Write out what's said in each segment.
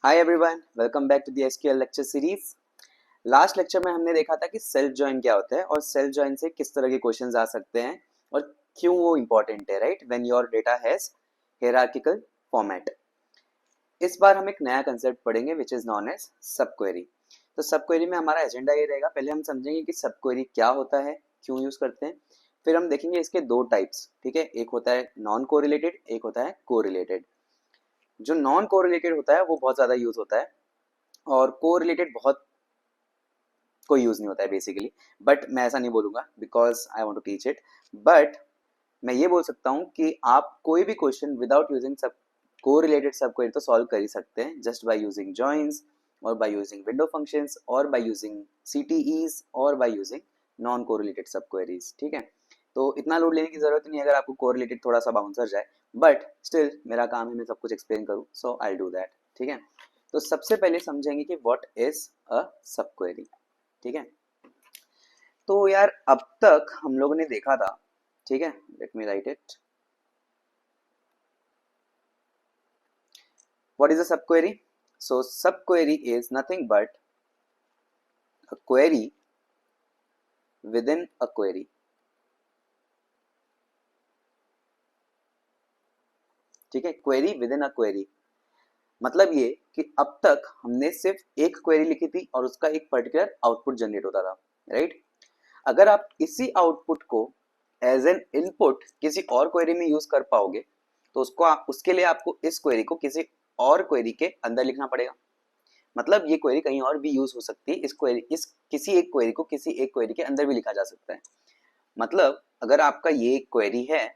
Hi everyone, welcome back to the SQL lecture series. Last lecture में हमने देखा था कि सेल्फ जॉइन क्या होता है और सेल्फ जॉइन से किस तरह के क्वेश्चंस आ सकते हैं और क्यों वो इंपॉर्टेंट है, right, when your data has hierarchical format. इस बार हम एक नया कंसेप्ट पढ़ेंगे विच इज नॉन एज सब क्वेरी। तो सब क्वेरी में हमारा एजेंडा ये रहेगा, पहले हम समझेंगे कि सब क्वेरी क्या होता है, क्यों यूज करते हैं, फिर हम देखेंगे इसके दो टाइप्स। ठीक है, एक होता है नॉन कोरिलेटेड, एक होता है कोरिलेटेड। जो नॉन कोरिलेटेड होता है वो बहुत ज्यादा यूज होता है और कोरिलेटेड बहुत कोई यूज नहीं होता है बेसिकली। बट मैं ऐसा नहीं बोलूंगा because I want to teach it. But मैं ये बोल सकता हूँ कि आप कोई भी question without using sub correlated sub query तो सॉल्व कर ही सकते हैं, जस्ट बाय यूजिंग जॉइंस और बाय यूजिंग विंडो फंक्शंस और बाय यूजिंग सीटीईज और by using non correlated sub queries. ठीक है, तो इतना लोड लेने की जरूरत नहीं अगर आपको कोरिलेटेड थोड़ा सा बाउंसर जाए, बट स्टिल मेरा काम है मैं सब कुछ एक्सप्लेन करूँ, सो आई डू दैट। ठीक है, तो सबसे पहले समझेंगे कि what is a sub query. ठीक है, तो यार अब तक हम लोगों ने देखा था, ठीक है, let me right it, what is a sub query. सो सब query is nothing but a query within a query. ठीक है, query within a query मतलब ये कि अब तक हमने सिर्फ एक क्वेरी लिखी थी और उसका एक पर्टिकुलर आउटपुट जनरेट होता था, राइट। अगर आप इसी आउटपुट को एज एन इनपुट किसी और क्वेरी में यूज कर पाओगे तो उसके लिए आपको इस क्वेरी को किसी और क्वेरी के अंदर लिखना पड़ेगा। मतलब ये क्वेरी कहीं और भी यूज हो सकती है, इस किसी एक क्वेरी को किसी एक क्वेरी के अंदर भी लिखा जा सकता है। मतलब अगर आपका ये क्वेरी है,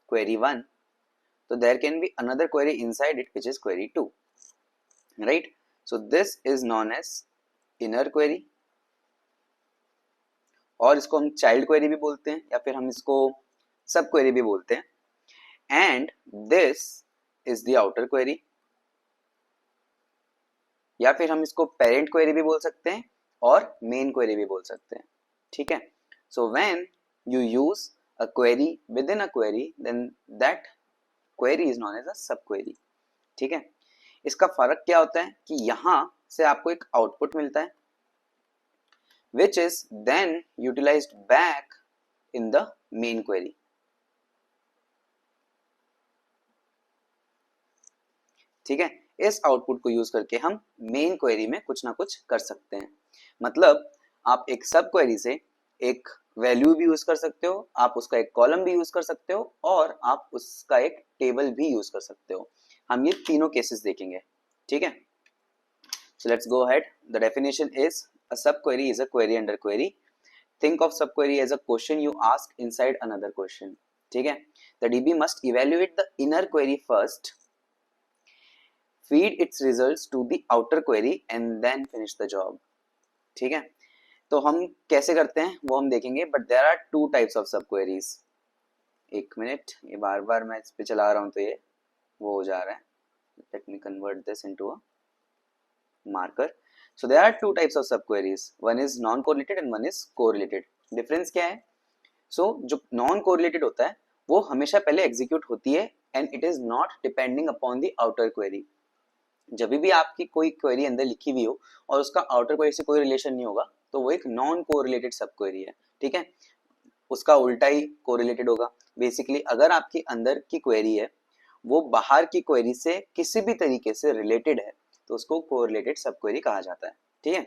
क्वेरी वन, तो there can be another query inside it which is query two, right. So this is known as inner query और इसको हम चाइल्ड क्वेरी भी बोलते हैं या फिर हम इसको सब क्वेरी भी बोलते हैं। And this is the outer query या फिर हम इसको पेरेंट क्वेरी भी बोल सकते हैं और मेन क्वेरी भी बोल सकते हैं। ठीक है, so when you use a query within a query then that query is known as a sub query. ठीक है, इसका फर्क क्या होता है कि यहां से आपको एक आउटपुट मिलता है which is then utilized back in the main query। ठीक है, इस आउटपुट को यूज करके हम मेन क्वेरी में कुछ ना कुछ कर सकते हैं। मतलब आप एक सब क्वेरी से एक वैल्यू भी यूज कर सकते हो, आप उसका एक कॉलम भी यूज कर सकते हो और आप उसका एक टेबल भी यूज कर सकते हो। हम ये तीनों केसेस देखेंगे। ठीक है, so let's go ahead. The definition is a subquery is a query under query. Think of subquery as a question you ask inside another question. ठीक है, the DB must evaluate the inner query first, feed its results to the outer query and then finish the job। ठीक है, तो हम कैसे करते हैं वो हम देखेंगे, but there are two types of sub queries. एक मिनट, ये बार बार मैं इस पे चला रहा हूँ तो ये वो हो जा रहा है। Let me convert this into a marker. So there are two types of subqueries. One is non-correlated and one is correlated. Difference क्या है? So जो non-correlated होता है वो हमेशा पहले execute होती है and it is not depending upon the outer query। जब भी आपकी कोई क्वेरी अंदर लिखी हुई हो और उसका आउटर क्वेरी से कोई रिलेशन नहीं होगा तो वो एक नॉन कोरिलेटेड सब क्वेरी है। ठीक है, उसका उल्टा ही कोरिलेटेड होगा। बेसिकली अगर आपकी अंदर की क्वेरी है वो बाहर की क्वेरी से किसी भी तरीके से रिलेटेड है तो उसको कोरिलेटेड सब क्वेरी कहा जाता है। ठीक है,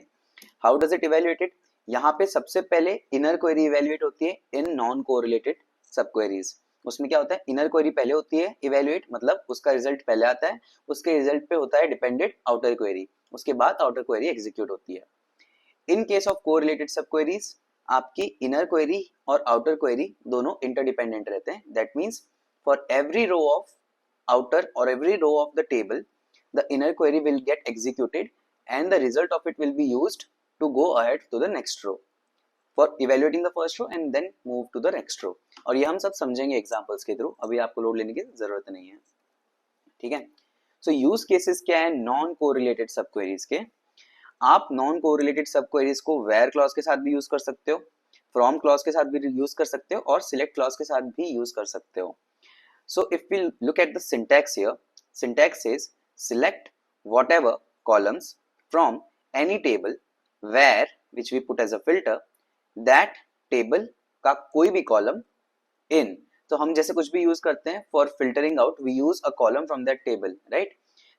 हाउ डज इट इवेल्युएटेड? यहाँ पे सबसे पहले इनर क्वेरी इवेल्युएट होती है in non correlated sub queries. उसमें क्या होता है, इनर क्वेरी पहले होती है इवेल्युएट, मतलब उसका रिजल्ट पहले आता है, उसके रिजल्ट पे होता है डिपेंडेंट आउटर क्वेरी, उसके बाद आउटर क्वेरी एग्जीक्यूट होती है। In case of correlated sub queries आपकी इनर क्वेरी और आउटर क्वेरी दोनों इंटरडिपेंडेंट रहते हैं। That means for every row of outer or every row of the table the inner query will get executed and the result of it will be used to go ahead to the next row for evaluating the first row and then move to the next row। और ये हम सब समझेंगे examples के through, अभी आपको load लेने की जरूरत नहीं है। ठीक है, सो यूज केसेस क्या है नॉन कोरिलेटेड सब क्वेरीज के? आप नॉन कोरिलेटेड सब क्वेरीज को वेयर क्लॉज के साथ भी यूज कर सकते हो, फ्रॉम क्लॉज के साथ भी यूज कर सकते हो और सिलेक्ट क्लॉज के साथ भी यूज कर सकते हो। So if we look at the syntax here, syntax says select whatever columns from any table where which we put as a filter that table का कोई भी column in. तो हम जैसे कुछ भी यूज करते हैं for filtering out we use a column from that table, right?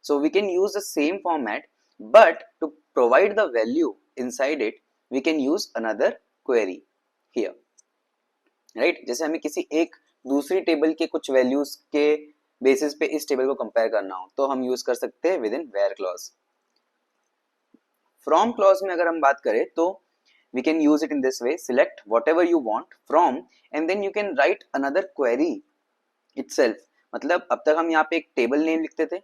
So we can use the same format but to provide the value inside it we can use another query here, right? जैसे हमें किसी एक दूसरी table के कुछ values के basis पे इस टेबल को कंपेयर करना हो तो हम यूज कर सकते हैं with in where clause. From clause में अगर हम बात करें तो we can use it in this way: select whatever you want from and then you can write another query itself. मतलब अब तक हम यहाँ पे एक टेबल नेम लिखते थे,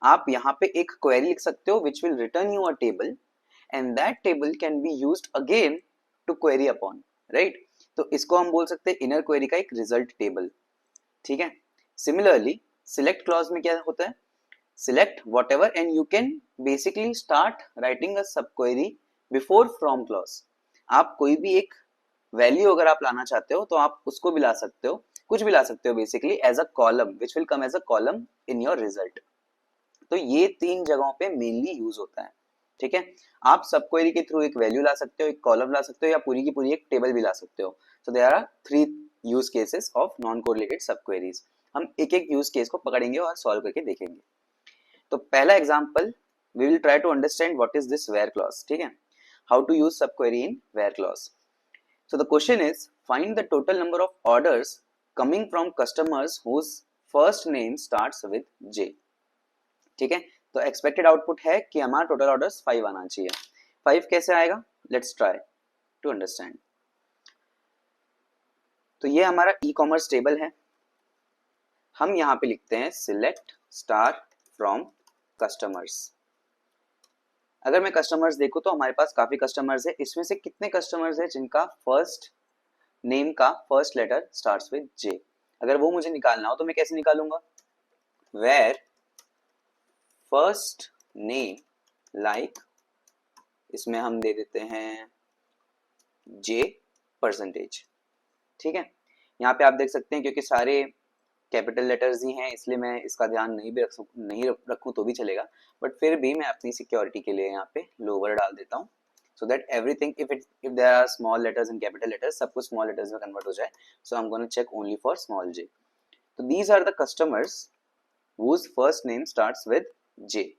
आप यहाँ पे एक क्वेरी लिख सकते हो which will return you a table and that table can be used again to query upon, right? तो इसको हम बोल सकते हैं इनर क्वेरी का एक रिजल्ट टेबल, ठीक है. सिमिलरली सिलेक्ट क्लॉज में क्या होता है? select whatever and you can basically start writing a sub query before from clause. आप कोई भी एक वैल्यू अगर आप लाना चाहते हो तो आप उसको भी ला सकते हो, कुछ भी ला सकते हो basically as a column which will come as a column in your result. तो ये तीन जगहों पे मेनली यूज होता है, ठीक है. आप सब क्वेरी के थ्रू एक वैल्यू ला सकते हो, एक कॉलम ला सकते हो या पूरी की पूरी एक टेबल भी ला सकते हो. So there are 3 use cases of non correlated sub queries. हम एक एक यूज केस को पकड़ेंगे और सॉल्व करके देखेंगे. तो पहला example we will try to understand what is this where clause, ठीक है. How to use sub query in where clause. So the question is find the total number of orders coming from customers whose first name starts with J, ठीक है. तो expected output है कि हमारा total orders 5 आना चाहिए. 5 कैसे आएगा? Let's try to understand. तो ये हमारा ई कॉमर्स टेबल है. हम यहाँ पे लिखते हैं सिलेक्ट स्टार फ्रॉम कस्टमर्स. अगर मैं कस्टमर्स देखूं तो हमारे पास काफी कस्टमर्स है. इसमें से कितने कस्टमर्स है जिनका फर्स्ट नेम का first letter starts with J? अगर वो मुझे निकालना हो तो मैं कैसे निकालूंगा? वेयर फर्स्ट नेम लाइक, इसमें हम दे देते हैं जे परसेंटेज, ठीक है. यहाँ पे आप देख सकते हैं क्योंकि सारे कैपिटल लेटर्स ही हैं इसलिए मैं इसका ध्यान नहीं रखूं तो भी चलेगा, बट फिर भी मैं अपनी सिक्योरिटी के लिए यहाँ पे लोअर डाल देता हूँ so that everything if there are small letters and capital letters सब कुछ स्मॉल लेटर्स में कन्वर्ट हो जाए. So I am gonna check only for small J. तो these are the customers whose first name starts with J.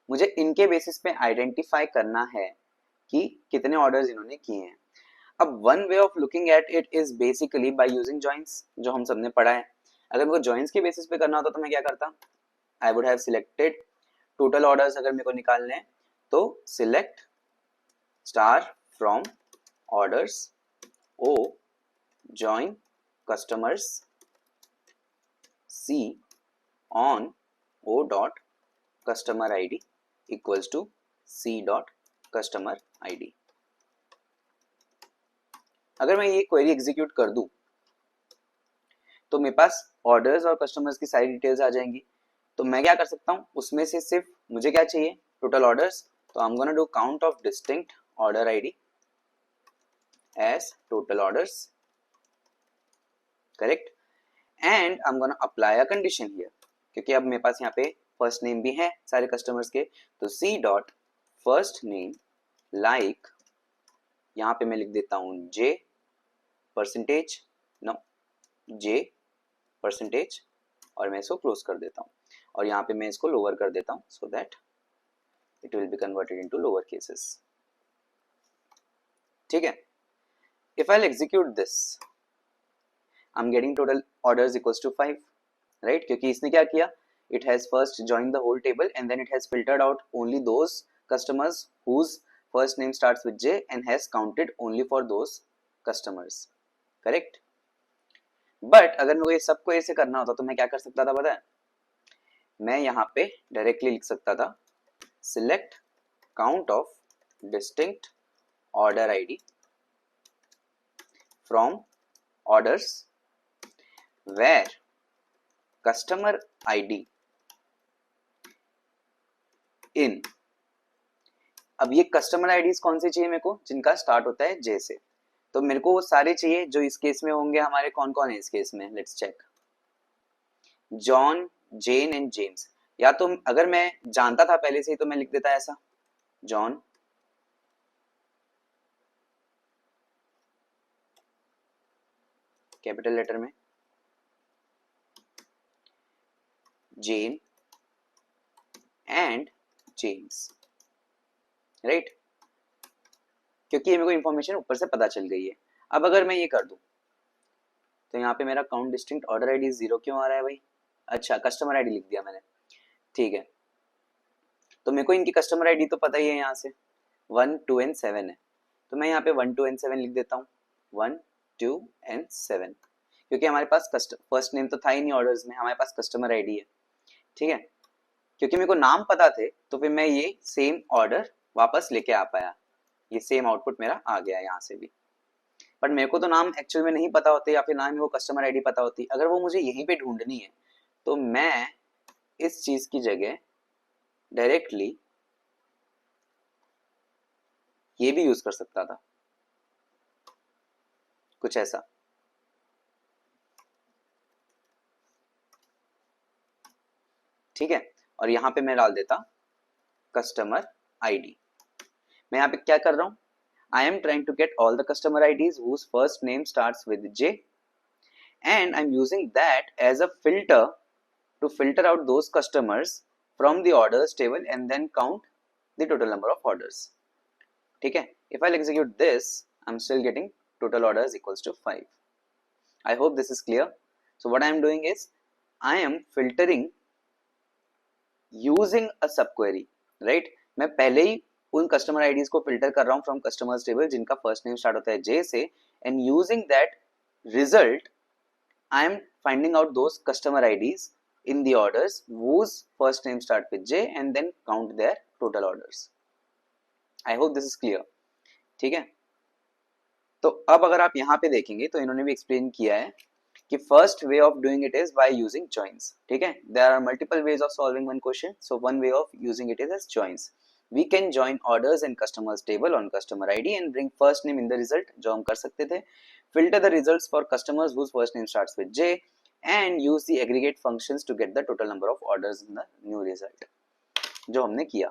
मुझे इनके basis पे identify करना है कि कितने ऑर्डर्स इन्होंने किए हैं. अब one way of looking at it is basically bye using joins, जो हम सबने पढ़ा है. अगर मेरे को जॉइंस के बेसिस पे करना होता तो मैं क्या करता? I would have selected total orders. अगर मेरे को निकालने हैं तो select star from orders O join customers C on O dot customer ID equals to C dot customer ID. अगर मैं ये क्वेरी एग्जीक्यूट कर दूं तो मेरे पास ऑर्डर्स और कस्टमर्स की सारी डिटेल्स आ जाएंगी. तो मैं क्या कर सकता हूं, उसमें से सिर्फ मुझे क्या चाहिए? Total orders. तो I am gonna do count of distinct order ID as total orders, correct. And I am gonna apply a condition here क्योंकि अब मेरे पास यहाँ पे फर्स्ट नेम भी है सारे कस्टमर्स के. तो C dot first name like, यहाँ पे मैं लिख देता हूँ J percentage, no J percentage, और मैं इसको क्लोज कर देता हूँ और यहाँ पे मैं इसको लोअर कर देता हूँ so that it will be converted into lower cases, ठीक है. If I execute this I am getting total orders equals to 5, right. क्योंकि इसने क्या किया? It has first join the whole table and then it has filtered out only those customers whose first name starts with J and has counted only for those customers, correct. But अगर मेरे को ये सबको ऐसे करना होता तो मैं क्या कर सकता था पता है? मैं यहाँ पे डायरेक्टली लिख सकता था select count of distinct order ID from orders where customer ID in. अब ये कस्टमर आईडीज कौन से चाहिए मेरे को? जिनका स्टार्ट होता है जे से. तो मेरे को वो सारे चाहिए जो इस केस में होंगे. हमारे कौन कौन है इस केस में? Let's check. John, Jane and James. या तो अगर मैं जानता था पहले से ही तो मैं लिख देता ऐसा, जॉन, कैपिटल लेटर में, जेन एंड जेम्स, राइट, क्योंकि ये मेरे को इन्फॉर्मेशन ऊपर से पता चल गई है। अब अगर मैं ये कर दूं तो यहाँ पे मेरा काउंट डिस्टिंक्ट ऑर्डर आईडी 0 क्यों आ रहा है भाई? अच्छा, कस्टमर आईडी लिख दिया मैंने, ठीक है। तो मेरे को इनकी कस्टमर आईडी तो पता ही है, यहाँ से 1, 2 एंड 7 है, तो मैं यहाँ पे 1, 2 एंड 7 लिख देता हूँ, 1, 2 एंड 7, क्योंकि हमारे पास फर्स्ट नेम तो था ही नहीं ऑर्डर्स में, हमारे पास कस्टमर आईडी है, ठीक है। क्योंकि मेरे को नाम पता थे तो फिर मैं ये सेम ऑर्डर वापस लेके आ पाया, ये सेम आउटपुट मेरा आ गया यहाँ से भी। बट मेरे को तो नाम एक्चुअल में नहीं पता होते, या फिर नाम वो कस्टमर आईडी पता होती, अगर वो मुझे यहीं पे ढूंढनी है तो मैं इस चीज की जगह डायरेक्टली ये भी यूज कर सकता था, कुछ ऐसा, ठीक है। और यहाँ पे मैं डाल देता कस्टमर आईडी। मैं यहाँ पे क्या कर रहा हूँ, I am trying to get all the customer IDs whose first name starts with J, and I'm using that as a filter to filter out those customers from the orders table and then count the total number of orders. ठीक है, if I'll execute this, I'm still getting total orders equals to 5. I hope this is clear. So what I am doing is I am filtering using a subquery, right? मैं पहले ही उन customer IDs को filter कर रहा हूँ from customers table जिनका first name start होता है जे से, and using that result I am finding out those customer IDs in the orders whose first name start with J and then count their total orders. I hope this is clear. ठीक है, तो अब अगर आप यहाँ पे देखेंगे तो इन्होंने भी एक्सप्लेन किया है कि first way of doing it is by using joins, ठीक है। There are multiple ways of solving one question, so one way of using it is as joins. We can join orders and customers table on customer ID and bring first name in the result, जो हम कर सकते थे। Filter the results for customers whose first name starts with J and use the aggregate functions to get the total number of orders in the new result, जो हमने किया।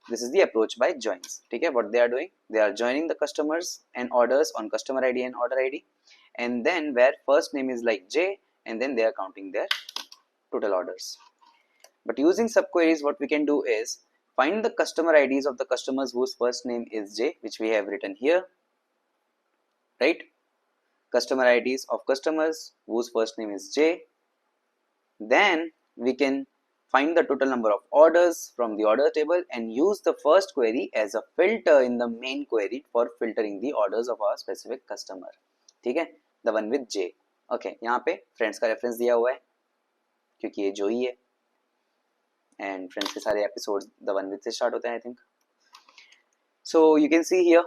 This is the approach by joins, ठीक है। What they are doing, they are joining the customers and orders on customer ID and order ID, and then where first name is like J, and then they are counting their total orders. But using subqueries, what we can do is find the customer IDs of the customers whose first name is J, which we have written here, right? Customer IDs of customers whose first name is J. Then we can find the total number of orders from the order table and use the first query as a filter in the main query for filtering the orders of our specific customer, ठीक है, the one with J. Okay, यहाँ पे friends का reference दिया हुआ है क्योंकि ये जो ही है, and friends के सारे episodes the one with से start होते हैं I think. So you can see here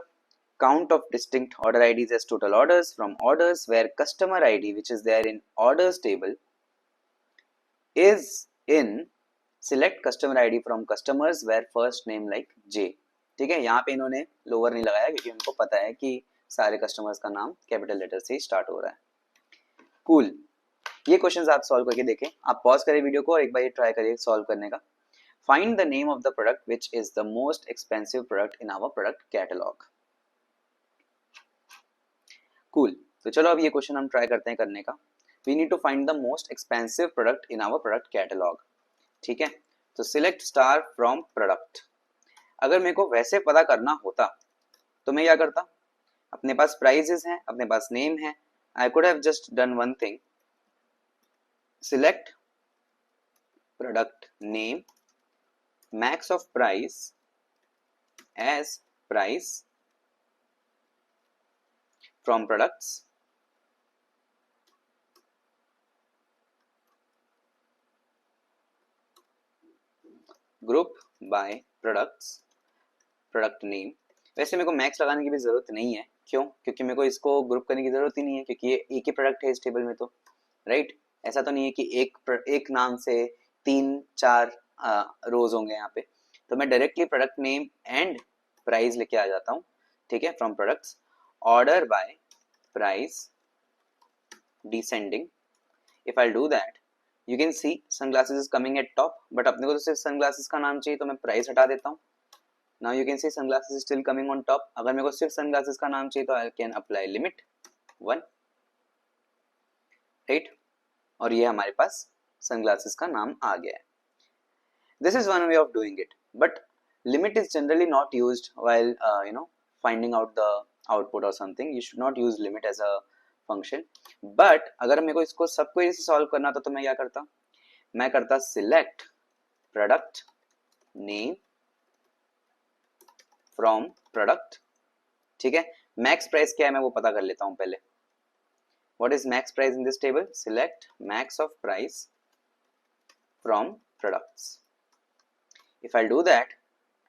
count of distinct order IDs as total orders from orders where customer ID which is there in orders table is in select customer ID from customers where first name like J, ठीक है। यहाँ पे इन्होंने lower नहीं लगाया क्योंकि उनको पता है कि सारे कस्टमर्स का नाम कैपिटल लेटर से ही स्टार्ट हो रहा है। कूल, ये क्वेश्चंस आप सॉल्व करके देखें, आप पॉज करें वीडियो को और एक बार ये ट्राई करिए सॉल्व करने का। Find the name of the product which is the most expensive product in our product catalog. Cool. तो चलो अब ये क्वेश्चन हम ट्राई करते हैं करने का। We need to find the most expensive product in our product catalog. ठीक है, तो select star from product. अगर मेरे को वैसे पता करना होता तो मैं क्या करता, अपने पास प्राइजेस हैं, अपने पास नेम है, I could have just done one thing, select product name max of price as price from products group by products product name। वैसे मेरे को मैक्स लगाने की भी जरूरत नहीं है, क्यों? क्योंकि मेरे को इसको ग्रुप करने की जरूरत ही नहीं है क्योंकि ये एक ही प्रोडक्ट है इस टेबल में, तो राइट। ऐसा तो नहीं है कि एक नाम से 3-4 रोज होंगे यहाँ पे, तो मैं directly product name and price लेके आ जाता हूँ, ठीक है। From products order by price descending, if I do that you can C sunglasses is coming at top, but अपने को तो सिर्फ सनग्लासेस का नाम चाहिए, तो मैं प्राइस हटा देता हूँ. Now you can C sunglasses is still coming on top. अगर मेरे को सिर्फ सनग्लासेस का नाम चाहिए तो I can apply limit 1, right. और ये हमारे पास सनग्लासेस का नाम आ गया है. This is one way of doing it, but limit is generally not used while finding out the output or something. You should not use limit as a function. But अगर मेरे को इसको सब query से solve करना था तो मैं क्या करता? मैं करता select product name from product. ठीक है. Max price क्या है मैं वो पता कर लेता हूँ पहले. What is max price in this table? Select max of price from products. If I'll do that,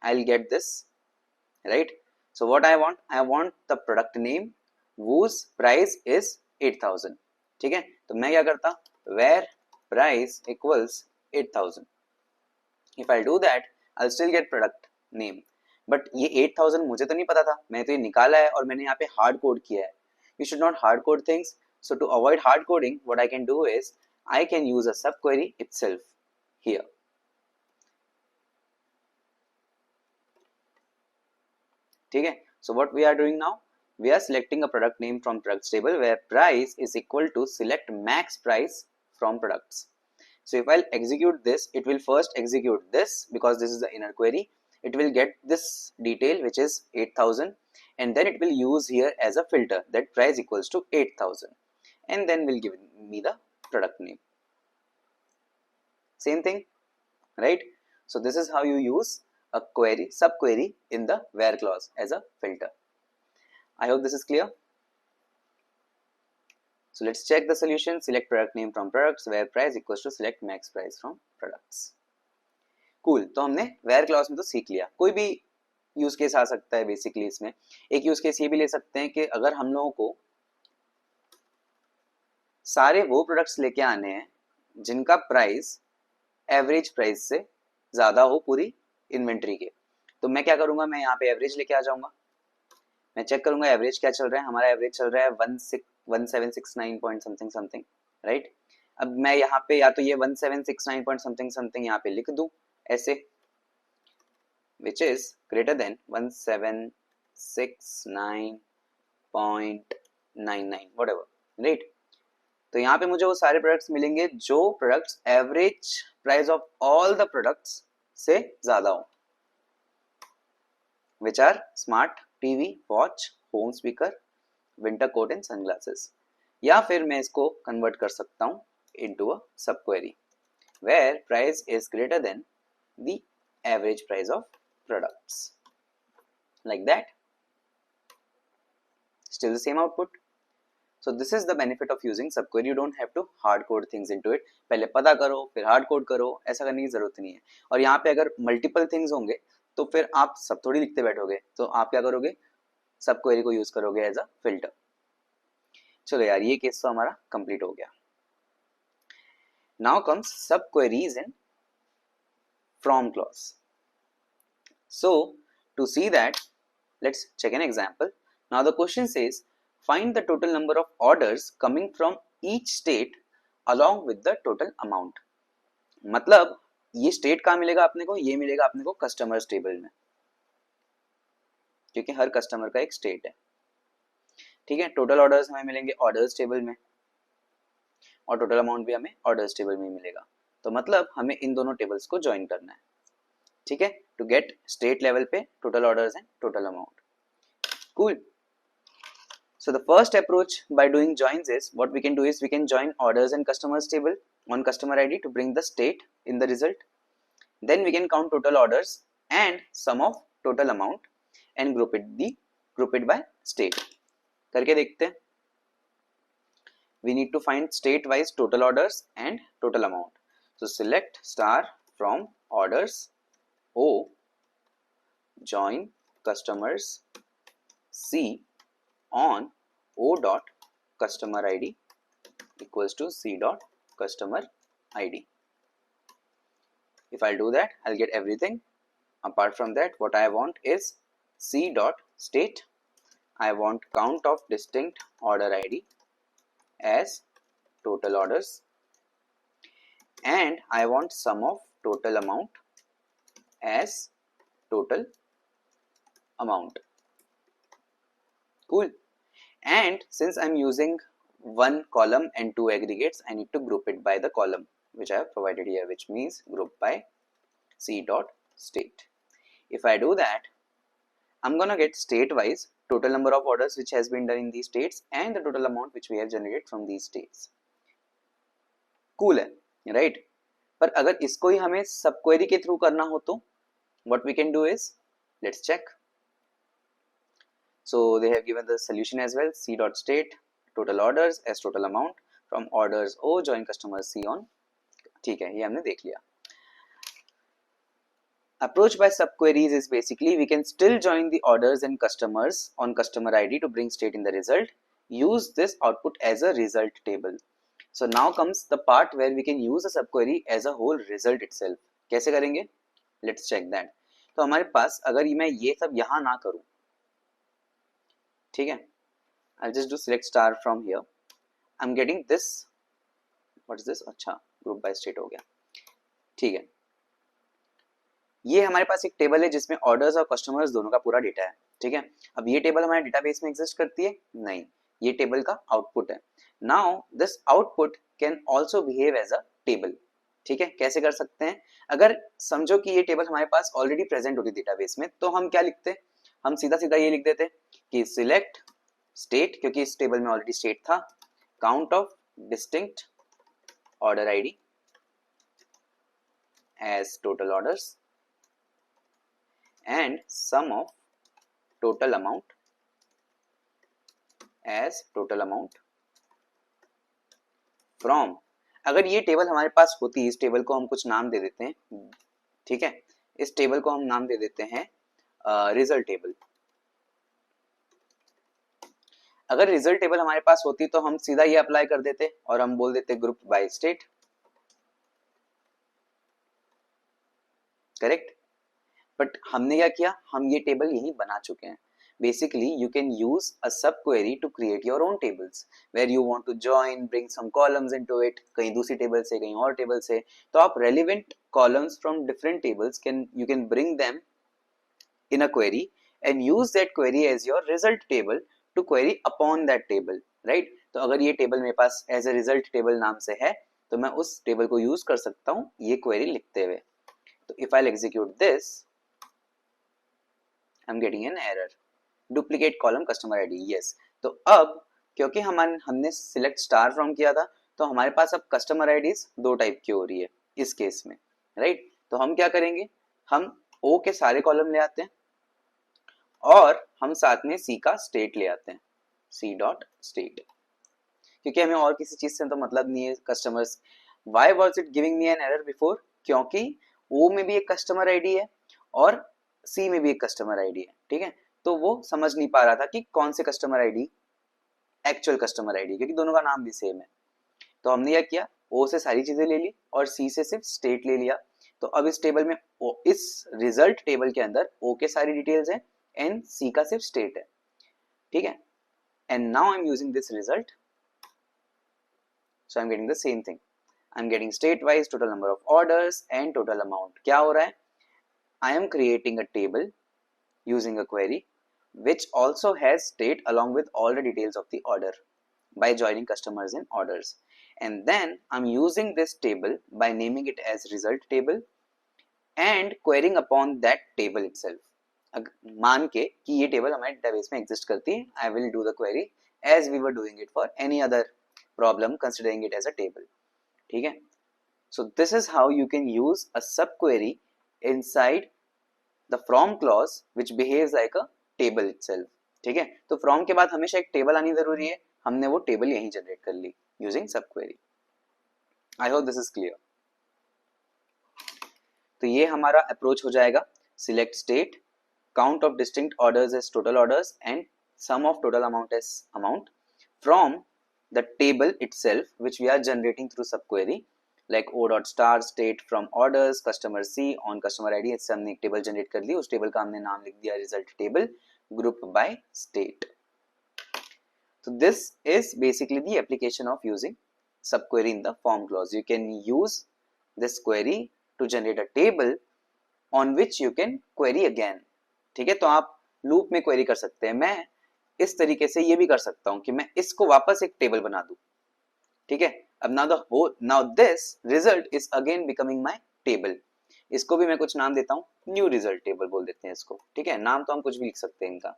I'll get this, right? So what I want the product name whose price is 8,000. ठीक है. तो मैं क्या करता? Where price equals 8,000. If I'll do that, I'll still get product name. But ये 8,000 मुझे तो नहीं पता था, मैंने तो ये निकाला है और मैंने यहाँ पे हार्ड कोड किया है. You should not hard code things. So to avoid hard coding, what I can do is I can use a subquery itself here. ठीक है. So what we are doing now, we are selecting a product name from products table where price is equal to select max price from products. So if I'll execute this, it will first execute this because this is the inner query. It will get this detail which is 8,000 and then it will use here as a filter that price equals to 8,000 and then will give me the product name. Same thing, right? So this is how you use a query, subquery in the where clause as a filter. I hope this is clear. So let's check the solution. Select product name from products where price equals to select max price from products. Cool. तो हमने where clause में तो सीख लिया. कोई भी use case आ सकता है बेसिकली. इसमें एक यूज केस ये भी ले सकते हैं कि अगर हम लोगों को सारे वो प्रोडक्ट्स लेके आने हैं जिनका प्राइस एवरेज प्राइस से ज्यादा हो पूरी इन्वेंट्री के, तो मैं क्या करूंगा, मैं यहाँ पे एवरेज लेके आ जाऊंगा. मैं चेक करूंगा एवरेज क्या चल रहा है. हमारा एवरेज चल रहा है 1769 पॉइंट समथिंग समथिंग, राइट. अब मैं यहाँ पे या तो ये 1769 पॉइंट समथिंग समथिंग यहाँ पे लिख दूं ऐसे, which is greater then 1769.99 whatever, right. तो यहाँ पे मुझे वो सारे प्रोडक्ट्स मिलेंगे जो products average price of all the products से ज्यादा हो, which are smart TV, watch, home speaker, winter coat and sunglasses. या फिर मैं इसको कन्वर्ट कर सकता हूँ into a subquery where price is greater than the average price of products, like that. Still the same output. So this is the benefit of using subquery. You don't have to hard code things into it. पहले पता करो फिर hard code करो, ऐसा करने की जरूरत नहीं है. और यहाँ पे अगर multiple things होंगे तो फिर आप सब थोड़ी लिखते बैठोगे, तो आप क्या करोगे, सबक्वेरी को यूज करोगे एज अ फिल्टर. चलो यार, ये केस तो हमारा कंप्लीट हो गया. Now comes subqueries in from clause. So to see that, let's check an example. Now the question says find the total number of orders coming from each state along with the total amount. मतलब ये state कहाँ मिलेगा अपने को, ये मिलेगा अपने को कस्टमर्स टेबल में, क्योंकि हर कस्टमर का एक स्टेट है. ठीक है. टोटल ऑर्डर्स हमें मिलेंगे ऑर्डर्स टेबल में और टोटल अमाउंट भी हमें ऑर्डर्स टेबल में मिलेगा. तो मतलब हमें इन दोनों टेबल्स को ज्वाइन करना है. ठीक है. टू गेट स्टेट लेवल पे total orders and total amount. Cool. So the first approach by doing joins is, what we can do is we can join orders and customers table on customer ID to bring the state in the result. Then we can count total orders and sum of total amount and group it by state. करके देखते हैं. We need to find state wise total orders and total amount. So select star from orders O, join customers C on O dot customer ID equals to C dot customer ID. If I'll do that, I'll get everything. Apart from that, what I want is C dot state. I want count of distinct order ID as total orders. and I want sum of total amount as total amount. Cool. And since I'm using one column and two aggregates, I need to group it by the column which I have provided here, which means group by c dot state. If I do that, I'm gonna get state wise total number of orders which has been done in these states and the total amount which we have generated from these states. Cool है, right? पर अगर इसको ही हमें सब query के through करना हो तो what we can do is, let's check. So they have given the solution as well, c dot state total orders as total amount from orders O join customer C on. ठीक है, ये हमने देख लिया. Approach by subqueries is basically we can still join the orders and customers on customer ID to bring state in the result. Use this output as a result table. So now comes the part where we can use a subquery as a whole result itself. कैसे करेंगे? Let's check that. तो हमारे पास अगर मैं ये सब यहाँ ना करूँ, ठीक है, I'll just do select star from here. I'm getting this. What is this? अच्छा, group by state हो गया. ठीक है, ये हमारे पास एक टेबल है जिसमें ऑर्डर्स और कस्टमर्स दोनों का पूरा डेटा है. ठीक है, अब ये टेबल हमारे डेटाबेस में एग्जिस्ट करती है? नहीं, ये टेबल का आउटपुट है. Now this output can also behave as a table. ठीक है, कैसे कर सकते हैं? अगर समझो कि ये टेबल हमारे पास ऑलरेडी प्रेजेंट होती डेटाबेस में, तो हम क्या लिखते? हम सीधा सीधा ये लिख देते कि सिलेक्ट स्टेट, क्योंकि इस टेबल में ऑलरेडी स्टेट था, count of distinct order ID as total orders and sum of total amount as total amount from. अगर ये टेबल हमारे पास होती, इस टेबल को हम कुछ नाम दे देते हैं. ठीक है, इस टेबल को हम नाम दे देते हैं रिजल्ट टेबल. अगर रिजल्ट टेबल हमारे पास होती तो हम सीधा ये अप्लाई कर देते और हम बोल देते group by state. Correct. But हमने क्या किया? हम ये टेबल यहीं बना चुके हैं. Basically, you can use a subquery to create your own tables where you want to join, bring some columns into it. कहीं दूसरी टेबल से, कहीं और टेबल से, तो आप relevant columns from different tables you can bring them in a query and use that query as your result table to query upon that table, right? तो अगर ये टेबल मेरे पास as a result table नाम से है, तो मैं उस टेबल को यूज कर सकता हूँ ये क्वेरी लिखते हुए. तो if I'll execute this, I'm getting an error. Duplicate column customer ID. Yes. तो अब क्योंकि हमने select star from किया था, तो हमारे पास अब customer IDs दो टाइप की हो रही है इस केस में, राइट? तो हम क्या करेंगे? हम O के सारे कॉलम ले आते हैं और हम साथ में C का स्टेट ले आते हैं, C डॉट स्टेट, क्योंकि हमें और किसी चीज से तो मतलब नहीं है customers. Why was it giving me an error before? क्योंकि O में भी एक कस्टमर आईडी है और C में भी एक कस्टमर आईडी है. ठीक है, तो वो समझ नहीं पा रहा था कि कौन से customer ID actual customer ID, क्योंकि दोनों का नाम भी सेम है. तो हमने क्या किया? O से सारी चीजें ले ली और C से सिर्फ स्टेट ले लिया. तो अब इस टेबल में इस रिजल्ट टेबल के अंदर O के सारी डिटेल्स हैं एंड C का सिर्फ स्टेट है. ठीक है, and now I am using this result, so I am getting the same thing. I am getting state wise total number of orders and total amount. क्या हो रहा है? I am creating a table using a query which also has state along with all the details of the order by joining customers in orders, and then I'm using this table by naming it as result table and querying upon that table itself. मान के कि ये table हमारे database में exist करती है, I will do the query as we were doing it for any other problem considering it as a table. ठीक है, so this is how you can use a subquery inside the from clause which behaves like a table itself. ठीक है, तो from के बाद हमेशा एक table आनी जरूरी है. हमने वो टेबल यहीं जनरेट कर ली using subquery. I hope this is clear. तो ये हमारा अप्रोच हो जाएगा. Select state, count of distinct orders as total orders and sum of total amount as amount from the table itself which we are generating through subquery, like O dot star state from orders customer C on customer ID. इससे हमने एक table generate कर ली, उस table का हमने नाम लिख दिया result table, group by state. So this is basically the application of using subquery in the form clause. You can use this query to generate a table on which you can query again. ठीक है, तो आप loop में query कर सकते हैं. मैं इस तरीके से ये भी कर सकता हूं कि मैं इसको वापस एक टेबल बना दूं. ठीक है, अब now this result is again becoming my table. इसको भी मैं कुछ नाम देता हूं, न्यू रिजल्ट टेबल बोल देते हैं इसको. ठीक है, नाम तो हम कुछ भी लिख सकते हैं इनका,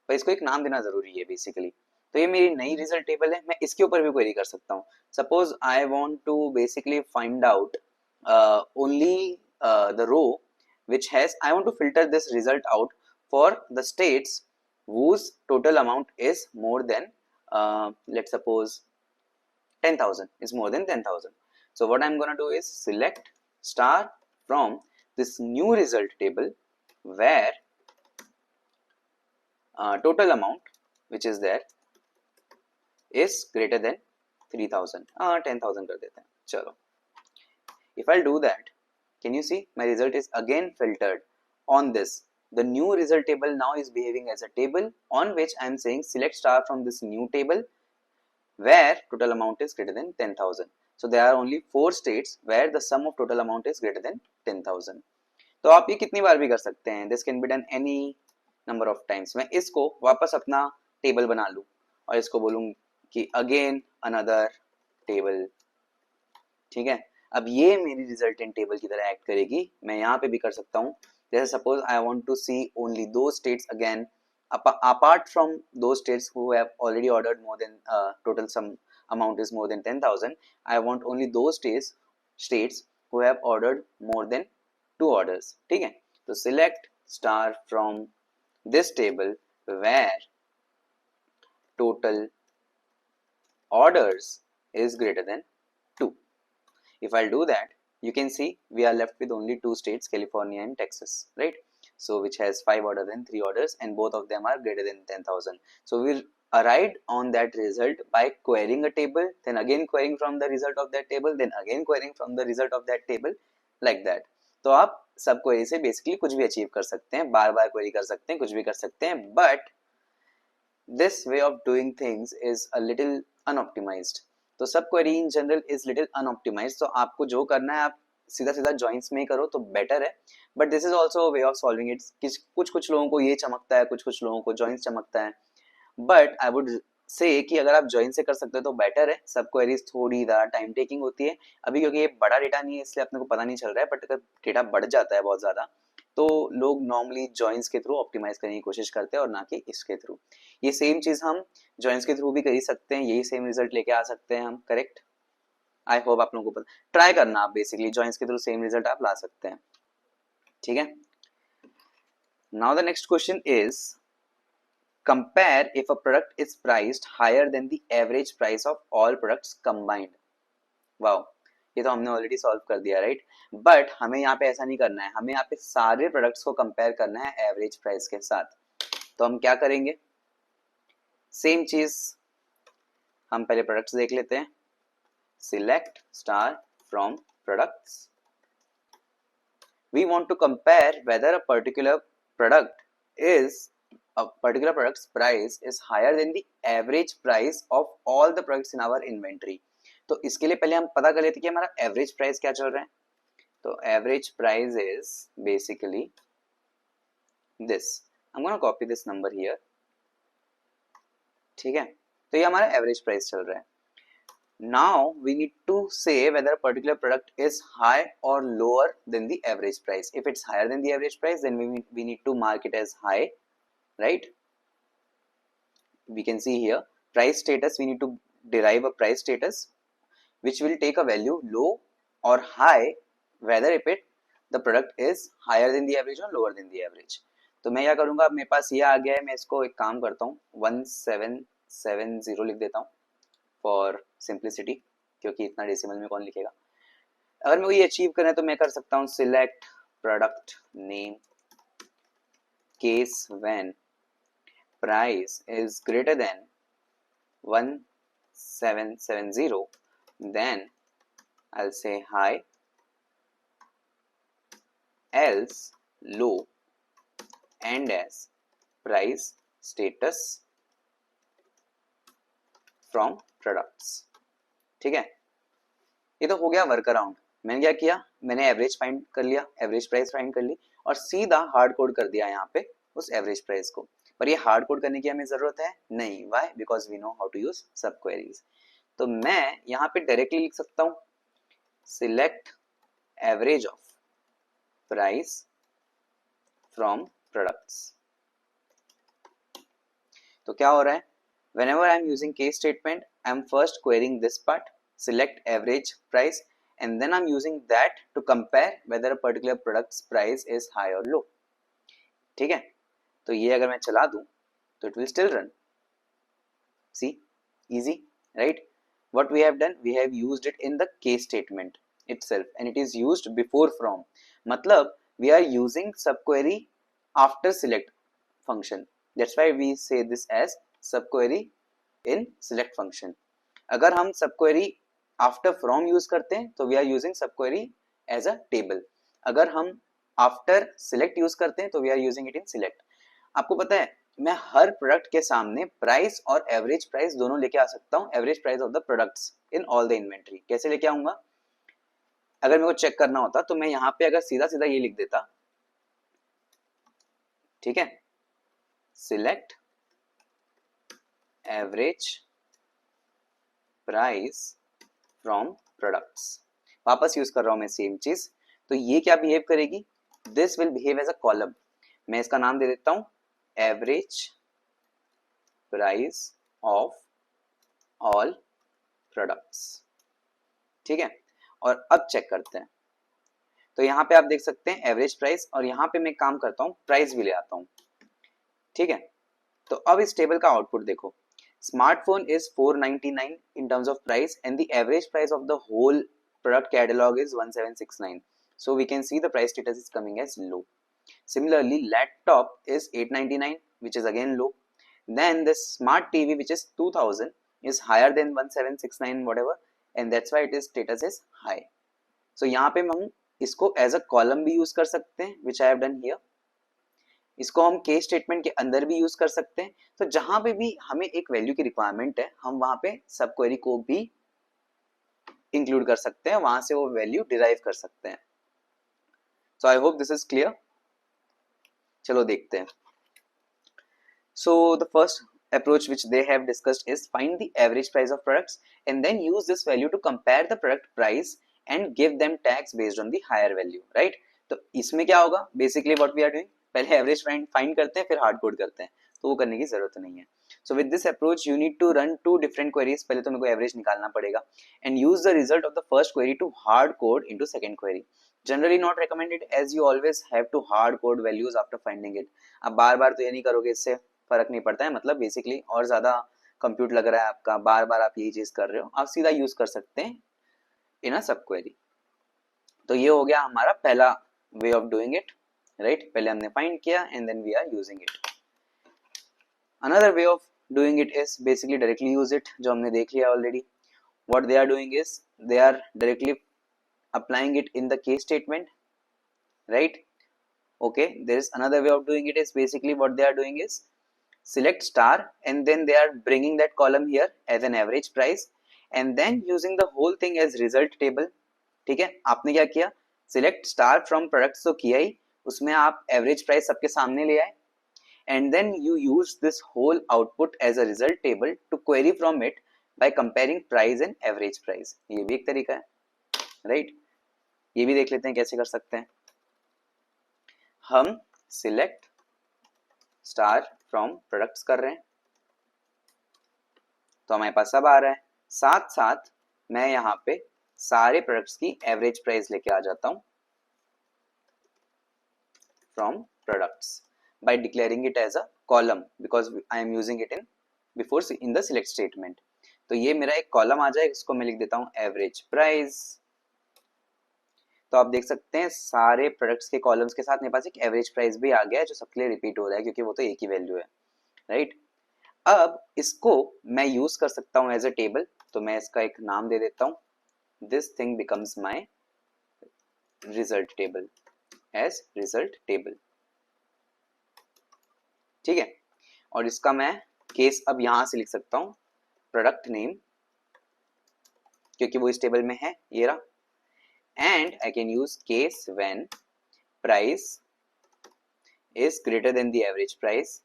पर इसको एक नाम देना जरूरी है बेसिकली. तो ये मेरी नई रिजल्ट टेबल है, मैं इसके ऊपर भी क्वेरी कर सकता हूँ. Suppose I want to basically find out only the row which has I want to filter this result out for the states whose total amount is more than let's suppose 10,000 is more than 10,000. So what I'm going to do is select star from this new result table where total amount which is there is greater than 3,000. 10,000 कर देते हैं. चलो, if I'll do that, can you see my result is again filtered on this. The new result table now is behaving as a table on which I am saying select star from this new table where total amount is greater than 10,000. So there are only 4 states where the sum of total amount is greater than 10,000. तो आप ये कितनी बार भी कर सकते हैं. This can be done any number of times. मैं इसको वापस अपना टेबल बना लूँ और इसको बोलूँ कि अगेन अनदर टेबल. ठीक है, अब ये मेरी रिजल्टेंट टेबल की तरह एक्ट करेगी. मैं यहाँ पे भी कर सकता हूँ. जैसे suppose I want to see only दो states again apart from those states who have already ordered more than total sum amount is more than 10,000. I want only those states who have ordered more than 2 orders. ठीक है, तो select star from this table where total orders is greater than 2. If I'll do that, you can see we are left with only 2 states, California and Texas, right? So which has 5 orders and 3 orders and both of them are greater than 10,000. So we arrived on that result by querying a table, then again querying from the result of that table, then again querying from the result of that table, like that. तो आप सब query से basically कुछ भी achieve कर सकते हैं, बार बार query कर सकते हैं, कुछ भी कर सकते हैं, but this way of doing things is a little unoptimized. तो सब query in general is little unoptimised. तो आपको जो करना है आप सीधा सीधा जॉइंट्स में करो तो बेटर है. But this is also way of solving it. कुछ लोगों को ये चमकता है, कुछ लोगों को जॉइंट्स चमकता है. बट आई वुड से कि अगर आप जॉइन से कर सकते हो तो बेटर है. सब क्वेरीज थोड़ी ज़्यादा टाइम टेकिंग होती है अभी, क्योंकि ये बड़ा डेटा नहीं है इसलिए अपने को पता नहीं चल रहा है. बट अगर डेटा बढ़ जाता है बहुत ज़्यादा तो लोग नॉर्मली जॉइंट्स के थ्रू ऑप्टिमाइज करने की कोशिश करते हैं और ना कि इसके थ्रू. ये सेम चीज हम जॉइंट्स के थ्रू भी कर ही सकते हैं, यही सेम रिजल्ट लेके आ सकते हैं हम. करेक्ट, आई होप आप लोगों को पता. ट्राई करना आप बेसिकली जॉइंट्स के थ्रू सेम रिजल्ट आप ला सकते हैं. ठीक है, now the next question is compare if a product is priced higher than the average price of all products combined. Wow, ये तो हमने ऑलरेडी सॉल्व कर दिया, राइट? बट हमें यहाँ पे ऐसा नहीं करना है. हमें यहाँ पे सारे प्रोडक्ट्स को कंपेयर करना है एवरेज प्राइस के साथ. तो हम क्या करेंगे, सेम चीज हम पहले प्रोडक्ट्स देख लेते हैं. Select star from products. We want to compare whether a particular products price is higher than the average price of all the products in our inventory. तो इसके लिए पहले हम पता कर लेते हैं कि हमारा एवरेज प्राइस क्या चल रहा है. तो average price is basically this. I am gonna copy this number here. ठीक है, तो ये हमारा एवरेज प्राइस चल रहा है. Now we need to say whether particular product is high और lower than the average price. If it's higher than the average price then we need to mark it as high, right? We can see here price status. We need to derive a price status which will take a value low or high whether if the product is higher than the average or lower than the average. तो मैं क्या करूंगा, अब मेरे पास ये आ गया है, मैं इसको एक काम करता हूँ 1770 लिख देता हूँ फॉर सिंप्लिसिटी, क्योंकि इतना डेसिमल में कौन लिखेगा. अगर मैं ये अचीव करना है तो मैं कर सकता हूँ select product name case when price is greater then 1770, then I'll say high, else low, and as price status from products. ठीक है, ये तो हो गया वर्क अराउंड. मैंने क्या किया, मैंने एवरेज फाइंड कर लिया, एवरेज प्राइस फाइंड कर ली और सीधा हार्ड कोड कर दिया यहाँ पे उस एवरेज प्राइस को। पर ये हार्ड कोड करने की हमें जरूरत है नहीं, why, because we know how to use sub queries. तो मैं यहाँ पे डायरेक्टली लिख सकता हूँ select average of price from products. तो क्या हो रहा है, whenever I am using case statement, I am first querying this part, select average price, and then I'm using that to compare whether a particular product's price is high or low. ठीक है, तो ये अगर मैं चला दूं तो it will still run. See, easy, right? What we have done, we have used it in the case statement itself, and it is used before from. मतलब we are using subquery after select function. That's why we say this as subquery in select function. अगर हम subquery after from use करते हैं तो we are using subquery as a table. अगर हम after select use करते हैं तो we are using it in select. आपको पता है मैं हर प्रोडक्ट के सामने प्राइस और एवरेज प्राइस दोनों लेके आ सकता हूँ, average price of the products in all the inventory. कैसे लेके आऊंगा, अगर मेरे को चेक करना होता तो मैं यहाँ पे अगर सीधा सीधा ये लिख देता, ठीक है, select average price from products, वापस यूज कर रहा हूं मैं सेम चीज। तो ये क्या बिहेव करेगी, this will behave as a column. मैं इसका नाम दे देता हूं average price of all products, ठीक है। और अब चेक करते हैं, तो यहाँ पे आप देख सकते हैं एवरेज प्राइस, और यहाँ पे मैं काम करता हूँ प्राइस भी ले आता हूँ, ठीक है। तो अब इस टेबल का आउटपुट देखो, smartphone is 499 in terms of price and the average price of the whole product catalog is 1769, so we can see the price status is coming as low. Similarly, laptop is 899 which is again low. Then the smart TV which is 2000 is higher than 1769 whatever, and that's why it is status is high. So यहाँ पे हम इसको as a column भी use कर सकते हैं which I have done here. इसको हम केस स्टेटमेंट के अंदर भी यूज कर सकते हैं। तो जहां पे भी हमें एक वैल्यू की रिक्वायरमेंट है हम वहां पे सब क्वेरी को भी इंक्लूड कर सकते हैं, वहां से वो वैल्यू डिराइव कर सकते हैं। So I hope this is clear. चलो देखते हैं। So the first approach which they have discussed is find the average price of products and then use this value to compare the product price and give them tags based on the higher value, right? तो इसमें क्या होगा, basically what we are doing, पहले average find करते हैं फिर hard code करते हैं, तो वो करने की जरूरत नहीं है। So with this approach you need to run two different queries, पहले तो मेरे को एवरेज निकालना पड़ेगा and use the result of the first query to hard code into second query. Generally not recommended as you always have to hard code values after finding it. अब बार बार तो ये नहीं करोगे, इससे फर्क नहीं पड़ता है, मतलब बेसिकली और ज्यादा कंप्यूट लग रहा है आपका, बार बार आप यही चीज कर रहे हो, आप सीधा यूज कर सकते हैं इन अ सब क्वेरी। तो ये हो गया हमारा पहला way of doing it, right? पहले हमने फाइंड किया and then we are using it. Another way of doing it is basically directly use it, जो हमने देख लिया already. What they are doing is they are directly applying it in the case statement, right? Okay, there is another way of doing it is basically what they are doing is select star and then they are bringing that column here as an average price and then using the whole thing as result table। ठीक है, आपने क्या किया, select star from products तो किया ही, उसमें आप average price सबके सामने ले आए and then you use this whole output as a result table to query from it by comparing price and average price। ये भी एक तरीका है, right? ये भी देख लेते हैं कैसे कर सकते हैं। हम सिलेक्ट स्टार फ्रॉम प्रोडक्ट्स कर रहे हैं तो हमारे पास सब आ रहा है, साथ साथ मैं यहाँ पे सारे प्रोडक्ट्स की एवरेज प्राइस लेके आ जाता हूँ from products by declaring it as a column because I am using it in before in the select statement. तो ये मेरा एक कॉलम आ जाए, इसको मैं लिख देता हूँ एवरेज प्राइस। तो आप देख सकते हैं सारे प्रोडक्ट्स के कॉलम्स के साथ मेरे पास एक एवरेज प्राइस भी आ गया है जो सबके लिए रिपीट हो रहा है क्योंकि वो तो एक ही वैल्यू है, राइट? अब इसको मैं यूज कर सकता हूं एज अ टेबल, तो मैं इसका एक नाम दे देता हूं, this thing becomes my result table as result table, ठीक है। और इसका मैं केस अब यहां से लिख सकता हूं प्रोडक्ट नेम क्योंकि वो इस टेबल में है, ये रहा, and I can use case when price is greater than the average price,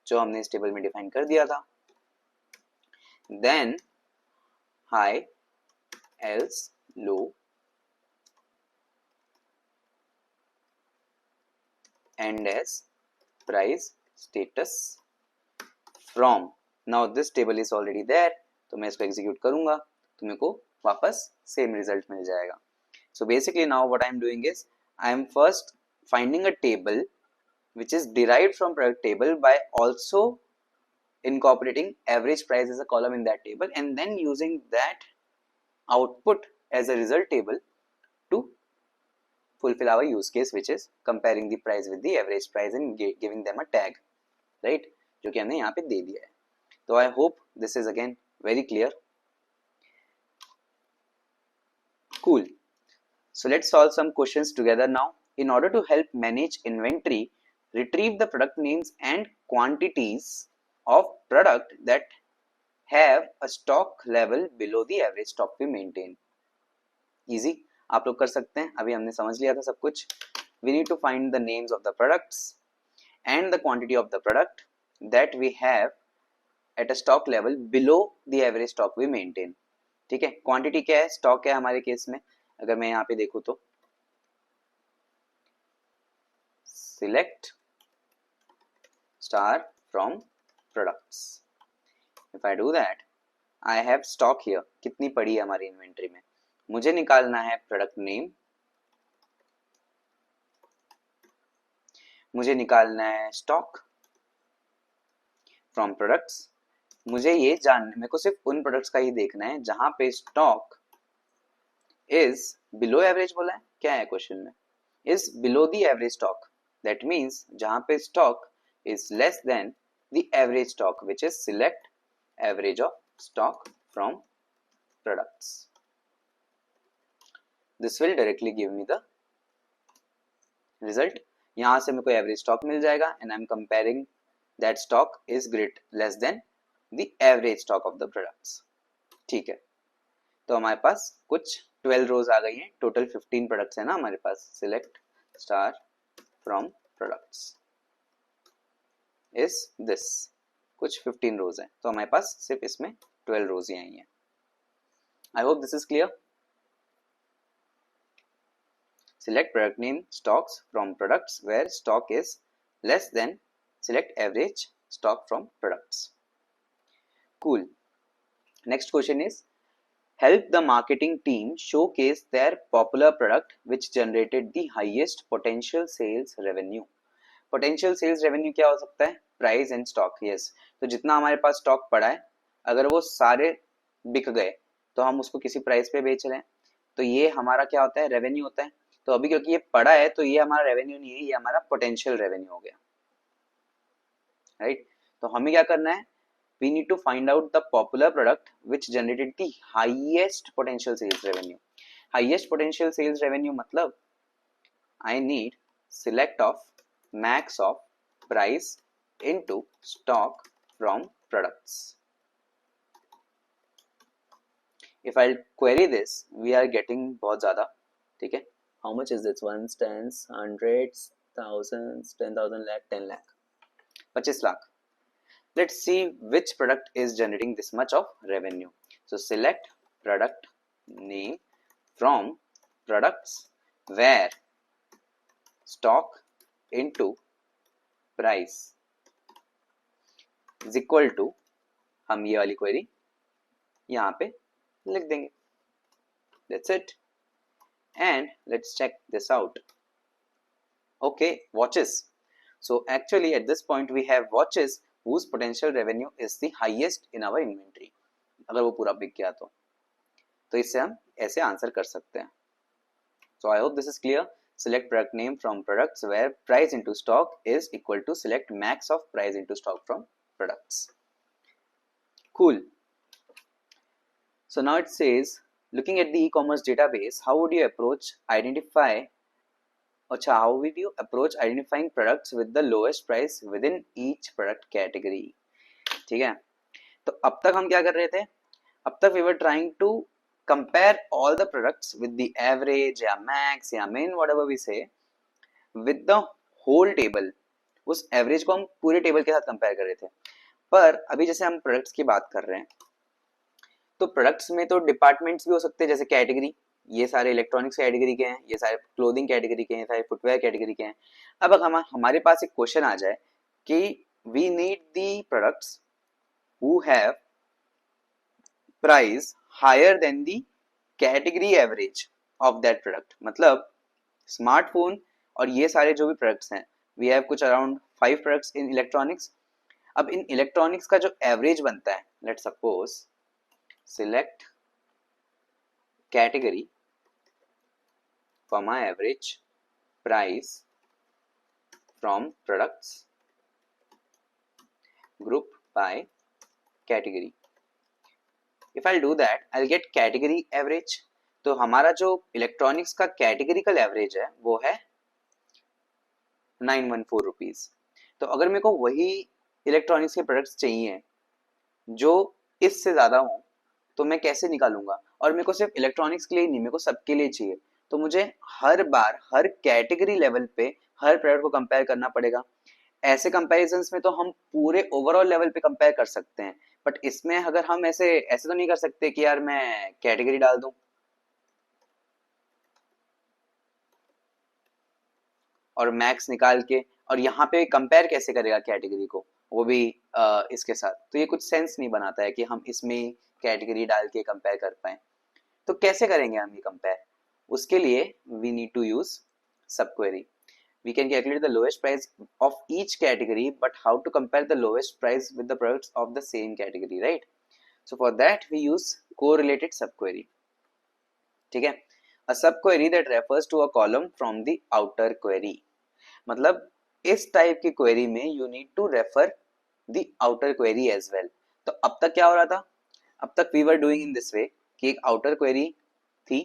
जो हमने इस टेबल में डिफाइन कर दिया था, then high else low and as price status from. Now this table is already there, तो मैं इसको एग्जीक्यूट करूंगा तो मेरे को वापस सेम रिजल्ट मिल जाएगा. So basically now what I am doing is I am first finding a table which is derived from product table by also incorporating average price as a column in that table, and then using that output as a result table to fulfill our use case, which is comparing the price with the average price and giving them a tag, right, जो कि हमने यहाँ पे दे दिया है. तो I hope this is again very clear. Cool. So let's solve some questions together now. In order to help manage inventory, retrieve the product names and quantities of product that have a stock level below the average stock we maintain. Easy, आप लोग कर सकते हैं, अभी हमने समझ लिया था सब कुछ. We need to find the names of the products and the quantity of the product that we have at a stock level below the average stock we maintain. ठीक है, क्वांटिटी क्या है, स्टॉक है हमारे केस में. अगर मैं यहाँ पे देखूँ तो select star from products. If I do that, I have stock here. कितनी पड़ी है हमारी इन्वेंट्री में, मुझे निकालना है प्रोडक्ट नेम, मुझे निकालना है स्टॉक फ्रॉम प्रोडक्ट्स. मुझे ये जानना, मेरे को सिर्फ उन प्रोडक्ट्स का ही देखना है जहां पे स्टॉक इज बिलो एवरेज बोला है. क्या है क्वेश्चन में, is below the average stock. That means जहां पे stock is less than the average stock, which is select average of stock from products. This will directly give me the result. यहां से मेरे को एवरेज स्टॉक मिल जाएगा and I am comparing that stock is great less than the average stock of the products. ठीक है, तो हमारे पास कुछ 12 रोज आ गई हैं. टोटल 15 प्रोडक्ट्स है ना हमारे पास. Select star from products is this, कुछ 15 रोज है, तो हमारे पास सिर्फ इसमें 12 रोज ही आई हैं. आई hope this is clear. Select product name stocks from products where stock is less than select average stock from products. Cool. Next question is help the marketing team showcase their popular product which generated the highest potential sales revenue. Potential sales revenue क्या हो सकता है, price and stock. Yes, तो जितना हमारे पास stock पड़ा है अगर वो सारे बिक गए तो हम उसको किसी प्राइस पे बेच रहे हैं, तो ये हमारा क्या होता है, रेवेन्यू होता है. तो अभी क्योंकि ये पड़ा है तो ये हमारा रेवेन्यू नहीं है, ये हमारा पोटेंशियल रेवेन्यू हो गया, राइट. तो हमें क्या करना है, we need to find out the popular product which generated the highest potential sales revenue. Highest potential sales revenue मतलब I need select of max of price into stock from products. If I query this, we are getting बहुत ज़्यादा. ठीक है, how much is this, ones, tens, hundreds, thousands, 10,000, lakh, 10 lakh, 25 lakh. Let's see which product is generating this much of revenue. So select product name from products where stock into price is equal to, हम ये वाली query यहाँ पे लिख देंगे. That's it. And let's check this out. Okay, watches. So actually at this point we have watches whose potential revenue is the highest in our inventory. अगर वो पूरा बिक गया तो इससे हम ऐसे आंसर कर सकते हैं. So I hope this is clear. Select product name from products where price into stock is equal to select max of price into stock from products. Cool. So now it says looking at the e-commerce database, how would you approach identifying products with the lowest price within each product category. ठीक है, तो अब तक हम क्या कर रहे थे, अब तक we were trying to compare all the products with the average या max या mean whatever we say with the whole table. उस एवरेज को हम पूरे टेबल के साथ कंपेयर कर रहे थे, पर अभी जैसे हम प्रोडक्ट्स की बात कर रहे हैं तो प्रोडक्ट्स में तो डिपार्टमेंट्स भी हो सकते हैं, जैसे कैटेगरी, ये सारे इलेक्ट्रॉनिक्स कैटेगरी के हैं, ये सारे क्लोथिंग कैटेगरी के हैं, सारे फुटवेयर कैटेगरी के हैं। अब अगर हमारे पास एक क्वेश्चन आ जाए कि we need the products who have price higher than the category average of that product, मतलब स्मार्टफोन और ये सारे जो भी प्रोडक्ट्स हैं, वी हैव कुछ अराउंड 5 प्रोडक्ट्स इन इलेक्ट्रॉनिक्स। अब इन इलेक्ट्रॉनिक्स का जो एवरेज बनता है, let's suppose select category comma average price from products group by category. If I'll do that, I'll get category average. तो हमारा जो इलेक्ट्रॉनिक्स का कैटेगरिकल एवरेज है वो है 914 रुपीज। तो अगर मेरे को वही इलेक्ट्रॉनिक्स के प्रोडक्ट्स चाहिए जो इससे ज्यादा हो तो मैं कैसे निकालूंगा? और मेरे को सिर्फ इलेक्ट्रॉनिक्स के लिए नहीं, मेरे को सबके लिए चाहिए, तो मुझे हर बार हर कैटेगरी लेवल पे हर प्रोडक्ट को कंपेयर करना पड़ेगा। ऐसे कंपैरिजंस में तो हम पूरे ओवरऑल लेवल पे कंपेयर कर सकते हैं, बट इसमें अगर हम ऐसे ऐसे तो नहीं कर सकते कि यार मैं कैटेगरी डाल दूं और मैक्स निकाल के, और यहाँ पे कंपेयर कैसे करेगा कैटेगरी को, वो भी इसके साथ, तो ये कुछ सेंस नहीं बनाता है कि हम इसमें कैटेगरी डाल के कंपेयर कर पाए। तो कैसे करेंगे हम ये कंपेयर? उसके लिए we need to use sub query. We can calculate the lowest price of each category, but how to compare the lowest price with the products of the same category, right? So for that we use correlated subquery. ठीक है? A subquery that refers to a column from the outer query. मतलब इस type की query में you need to refer the outer query as well. तो अब तक क्या हो रहा था? अब तक we were doing in this way कि एक outer query थी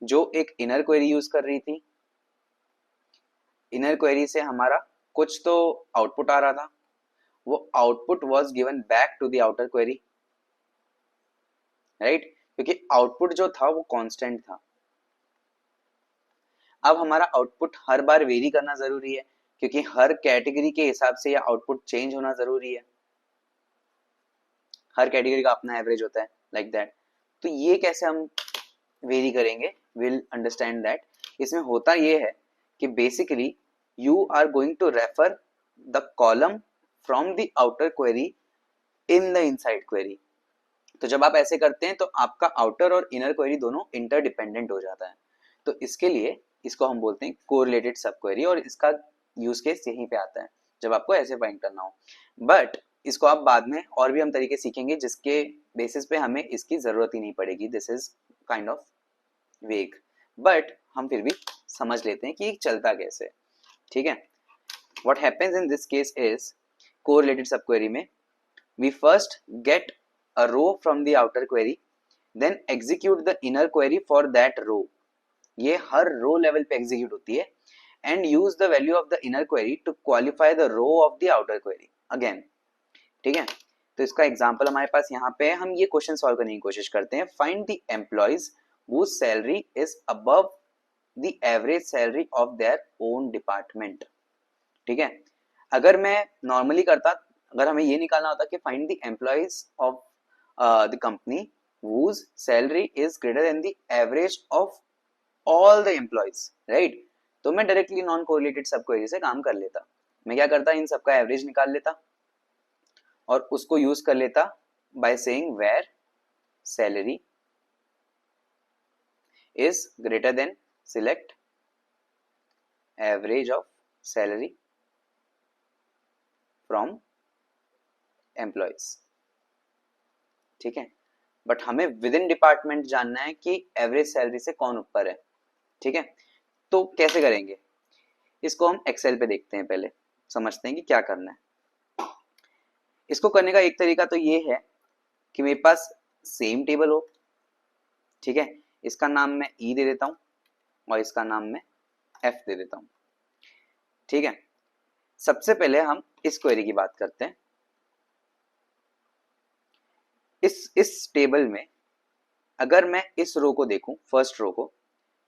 जो एक इनर क्वेरी यूज कर रही थी। इनर क्वेरी से हमारा कुछ तो आउटपुट आ रहा था, वो output was given back to the outer query, right? क्योंकि आउटपुट जो था वो कांस्टेंट था। अब हमारा आउटपुट हर बार वेरी करना जरूरी है क्योंकि हर कैटेगरी के हिसाब से यह आउटपुट चेंज होना जरूरी है। हर कैटेगरी का अपना एवरेज होता है, लाइक दैट। तो ये कैसे हम वेरी करेंगे? Will understand that. इसमें होता ये है कि basically you are going to refer the column from the outer query in the inside query. तो जब आप ऐसे करते हैं तो आपका आउटर और इनर क्वेरी दोनों इंटरडिपेंडेंट हो जाता है। तो इसके लिए इसको हम बोलते हैं कोरिलेटेड सब क्वेरी, और इसका यूज केस यहीं पे आता है जब आपको ऐसे फाइंड करना हो। बट इसको आप बाद में और भी हम तरीके सीखेंगे जिसके बेसिस पे हमें इसकी जरूरत ही नहीं पड़ेगी। दिस इज काइंड ऑफ वेग, बट हम फिर भी समझ लेते हैं कि चलता कैसे। ठीक है? What happens in this case is correlated sub query में we first get a row from the outer query, then execute the inner query for that row. ये हर रो लेवल पे एग्जीक्यूट होती है, and use the value of the inner query to qualify the row of the outer query again. ठीक है? तो इसका example हमारे पास यहाँ पे है। हम ये क्वेश्चन सॉल्व करने की कोशिश करते हैं। Find the employees whose salary is above the average salary of their own department। ठीक है? अगर मैं नॉर्मली करता, अगर हमें ये निकालना होता कि find the employees of the company whose salary is greater than the average of all the employees, right? तो मैं directly non correlated sub query से काम कर लेता। मैं क्या करता, इन सबका एवरेज निकाल लेता और उसको यूज कर लेता by saying where salary is greater than select average of salary from employees। ठीक है? बट हमें विद इन डिपार्टमेंट जानना है कि एवरेज सैलरी से कौन ऊपर है। ठीक है? तो कैसे करेंगे इसको? हम एक्सेल पे देखते हैं, पहले समझते हैं कि क्या करना है। इसको करने का एक तरीका तो ये है कि मेरे पास सेम टेबल हो। ठीक है? इसका नाम मैं ई दे देता हूं और इसका नाम मैं एफ दे देता हूं। ठीक है? सबसे पहले हम इस क्वेरी की बात करते हैं। इस टेबल में अगर मैं इस रो को देखूं, फर्स्ट रो को,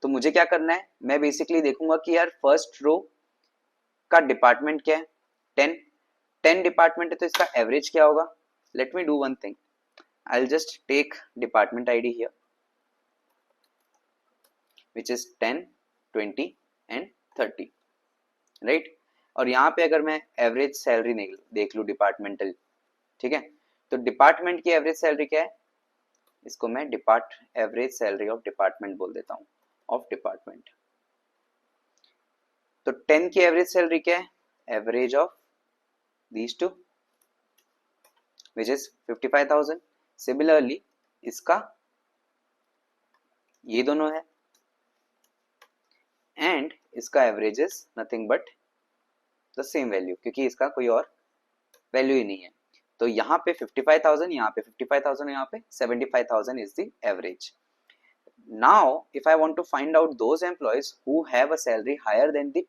तो मुझे क्या करना है, मैं बेसिकली देखूंगा कि यार फर्स्ट रो का डिपार्टमेंट क्या है, 10 डिपार्टमेंट है तो इसका एवरेज क्या होगा. Let me do one thing, I will just take department ID here which is 10, 20 and 30, right. और यहाँ पे अगर मैं एवरेज सैलरी देख लूँ डिपार्टमेंटल, ठीक है, तो डिपार्टमेंट की एवरेज सैलरी क्या है, इसको मैं एवरेज सैलरी ऑफ डिपार्टमेंट बोल देता हूँ, ऑफ डिपार्टमेंट. तो 10 की एवरेज सैलरी क्या है, average of these two which is 55,000. Similarly इसका ये दोनों है एंड इसका average is nothing but the same value, क्योंकि इसका कोई और वैल्यू ही नहीं है. तो यहाँ पे 55,000, यहाँ पे 55,000, यहाँ पे 75,000 is the average. Now, if I want to find out those employees who have a salary higher than the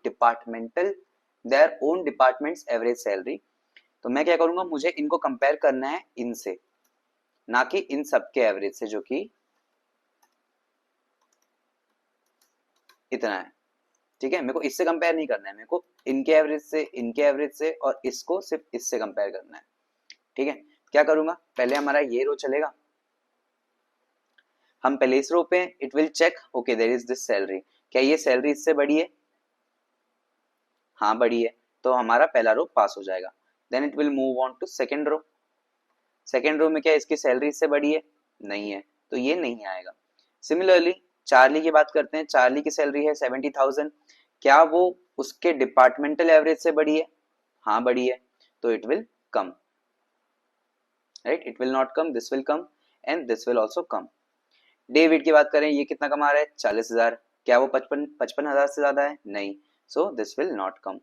their own department's average salary, तो मैं क्या करूंगा, मुझे इनको कंपेयर करना है इनसे, ना कि इन सबके एवरेज से जो कि इतना है. ठीक है, मेरे को इससे कंपेयर नहीं करना है, मेरे को इनके एवरेज से, इनके एवरेज से और इसको सिर्फ इससे कंपेयर करना है. ठीक है, क्या करूंगा, पहले हमारा ये रो चलेगा, हम पहले इस रो पे it will check okay there is this salary, क्या ये सैलरी इससे बड़ी है, हाँ बड़ी है, तो हमारा पहला रो पास हो जाएगा. Then it will move on to second row. Second row में क्या इसकी सैलरी इससे बड़ी है, नहीं है, तो ये नहीं आएगा. सिमिलरली चार्ली की बात करते हैं, चार्ली की सैलरी है 70,000, क्या वो उसके डिपार्टमेंटल एवरेज से बड़ी है, हाँ बड़ी है, तो it will come, right. It will not come, this will come and this will also come. David की बात करें, ये कितना कमा रहा है, 40,000, क्या वो 55,000 से ज्यादा है, नहीं, so this will not come.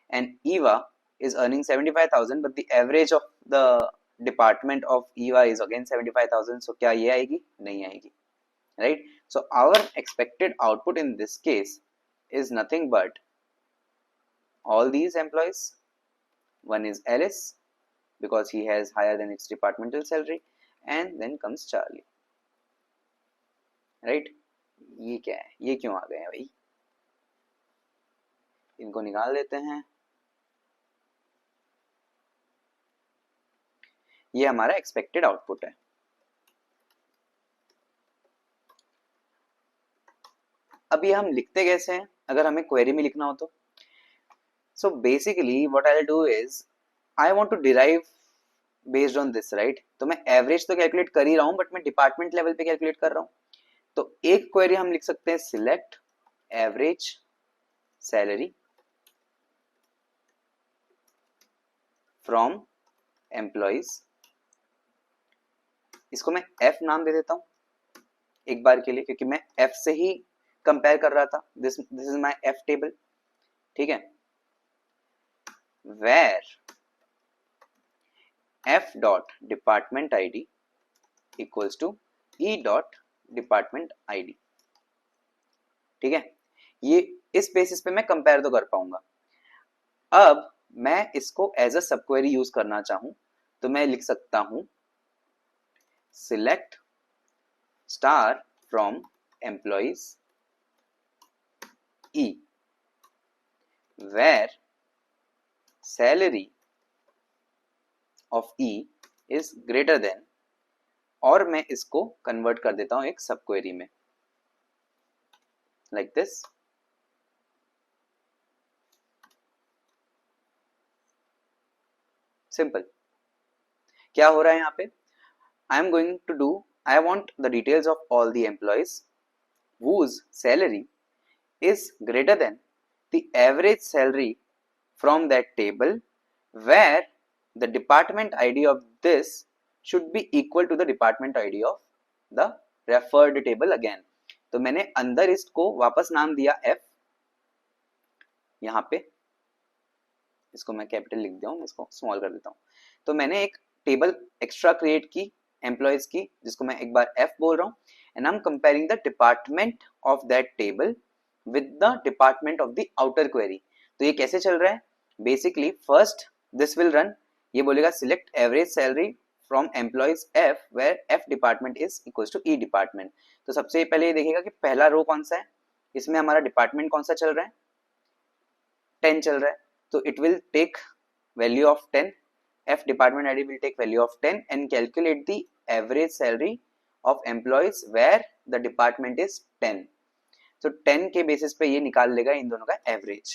And Eva is earning 75,000 but the average of the department of Eva is again 75,000, so क्या ये आएगी, नहीं आएगी, right. So our expected output in this case is nothing but all these employees. One is Alice because he has higher than its departmental salary, and then comes Charlie, right. ये क्या है, ये क्यों आ गए हैं भाई, इनको निकाल देते हैं. ये हमारा एक्सपेक्टेड आउटपुट है. अब ये हम लिखते कैसे हैं, अगर हमें क्वेरी में लिखना हो तो. So basically what I will do is I want to derive based on this, right. तो मैं एवरेज तो कैलकुलेट कर ही रहा हूं, बट मैं डिपार्टमेंट लेवल पे कैलकुलेट कर रहा हूं. तो एक क्वेरी हम लिख सकते हैं, select average salary from employees, इसको मैं F नाम दे देता हूं एक बार के लिए, क्योंकि मैं F से ही कंपेयर कर रहा था. This is my F table, ठीक है. Where F dot department ID equals to E dot department ID, ठीक है. ये इस बेसिस पे मैं कंपेयर तो कर पाऊंगा. अब मैं इसको as a sub query use करना चाहूं तो मैं लिख सकता हूं select star from employees E where salary of E is greater than, और मैं इसको कन्वर्ट कर देता हूं एक सब क्वेरी में, लाइक दिस. सिंपल. क्या हो रहा है यहाँ पे, I am going to do, I want the details of all the employees whose salary is greater than the average salary from that table where the department ID of this should be equal to the department ID of the referred table again. तो मैंने अंदर इसको वापस नाम दिया F, यहाँ पे इसको मैं कैपिटल लिख दिया हूँ, इसको स्मॉल कर देता हूँ. तो मैंने एक टेबल एक्स्ट्रा क्रिएट की एम्प्लॉयज की, जिसको मैं एक बार F बोल रहा हूँ, and I am comparing the department of that table with the department of the outer query. तो ये कैसे चल रहा है, basically first this will run, ये बोलेगा select average salary from employees F where F department is equals to E department. तो सबसे पहले ये देखेगा कि पहला रो कौन सा है, इसमें हमारा डिपार्टमेंट कौन सा चल रहा है, 10 चल रहा है, तो it will take value of 10. F department ID will take value of 10 and calculate the average salary of employees where the department is 10. तो 10 के बेसिस पे ये निकाल लेगा इन दोनों का एवरेज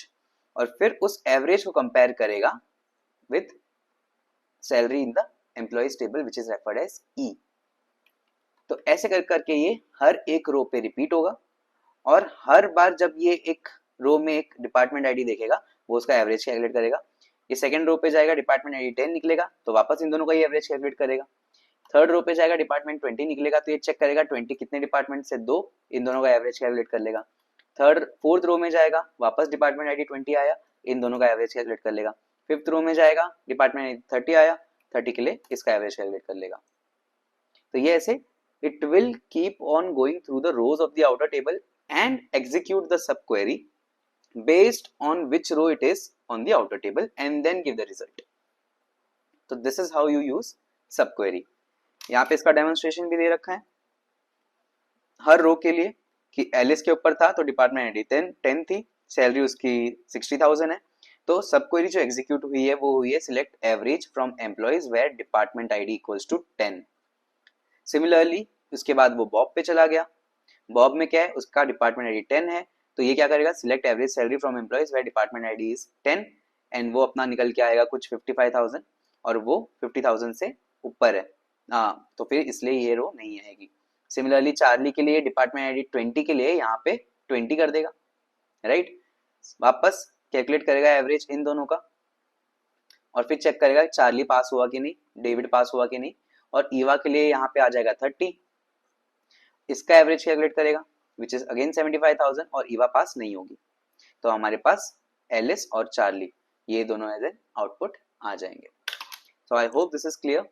और फिर उस एवरेज को कंपेयर करेगा with salary in the employees table which is referred as E. तो ऐसे कर करके ये हर एक रो पे रिपीट होगा और हर बार जब ये एक रो में एक डिपार्टमेंट आईडी देखेगा वो उसका एवरेज कैलकुलेट करेगा. ये सेकंड रो पे जाएगा, डिपार्टमेंट आईडी 10 निकलेगा तो वापस इन दोनों का ये एवरेज कैलकुलेट करेगा. थर्ड रो पे जाएगा, डिपार्टमेंट 20 निकलेगा तो ये चेक करेगा 20 कितने डिपार्टमेंट से, 2, इन दोनों का एवरेज कैलकुलेट कर लेगा. फोर्थ रो में जाएगा, वापस डिपार्टमेंट आईडी 20 आया, इन दोनों का एवरेज कैलकुलेट कर लेगा. फिफ्थ रो में जाएगा, डिपार्टमेंट आईडी 30 आया, 30 के लिए इसका एवरेज कैलकुलेट कर लेगा. तो ये ऐसे it will keep on going through the rose of the outer table and execute the sub query based on which row it is on the outer table and then give the result. तो this is how you use subquery. यहाँ पे इसका demonstration भी दे रखा है हर रो के लिए कि एलिस के ऊपर था तो डिपार्टमेंट आईडी 10 थी, सैलरी उसकी 60,000 है. तो सब क्वेरी जो एग्जीक्यूट हुई है वो हुई है select average from employees where department ID equals to 10. Similarly उसके बाद वो बॉब पे चला गया. बॉब में क्या है, उसका डिपार्टमेंट आईडी 10 है तो ये क्या करेगा, select average salary from employees where department ID is 10 and वो अपना निकल के आएगा कुछ 55,000 और वो 50,000 से ऊपर है. हाँ, तो फिर इसलिए ये रो नहीं आएगी. सिमिलरली चार्ली के लिए डिपार्टमेंट आईडी 20 के लिए यहाँ पे 20 कर देगा, राइट. वापस कैलकुलेट करेगा एवरेज इन दोनों का और फिर चेक करेगा चार्ली पास हुआ कि नहीं, डेविड पास हुआ कि नहीं, और ईवा के लिए यहाँ पे आ जाएगा 30, इसका एवरेज कैलकुलेट करेगा विच इज अगेन 75,000 और ईवा पास नहीं होगी. तो हमारे पास एलिस और चार्ली ये दोनों एज एन आउटपुट आ जाएंगे. So I hope this is clear.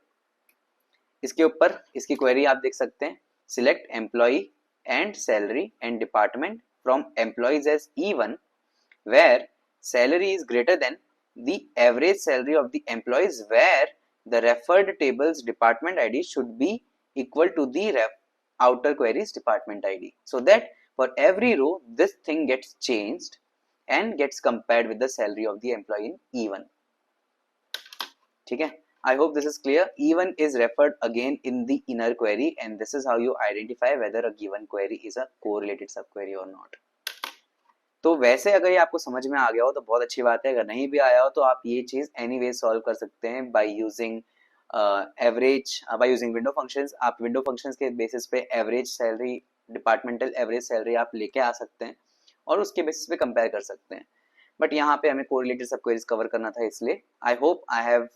इसके ऊपर इसकी क्वेरी आप देख सकते हैं, select employee and salary and department from employees as E1 where salary is greater than the average salary of the employees where the referred tables department ID should be equal to the outer queries department ID, so that for every row this thing gets changed and gets compared with the salary of the employee in E1. ठीक है, I hope this is clear. E1 is referred again in the inner query and this is how you identify whether a given query is a correlated subquery or not. तो वैसे अगर ये आपको समझ में आ गया हो तो बहुत अच्छी बात है, अगर नहीं भी आया हो तो आप ये चीज एनीवे सॉल्व कर सकते हैं by using average, bye using window functions. आप विंडो फंक्शंस के बेसिस पे average salary, departmental average salary आप लेके आ सकते हैं और उसके बेसिस पे कंपेयर कर सकते हैं. बट यहाँ पे हमें कोरिलेटेड सब क्वेरीज कवर करना था, इसलिए I hope I have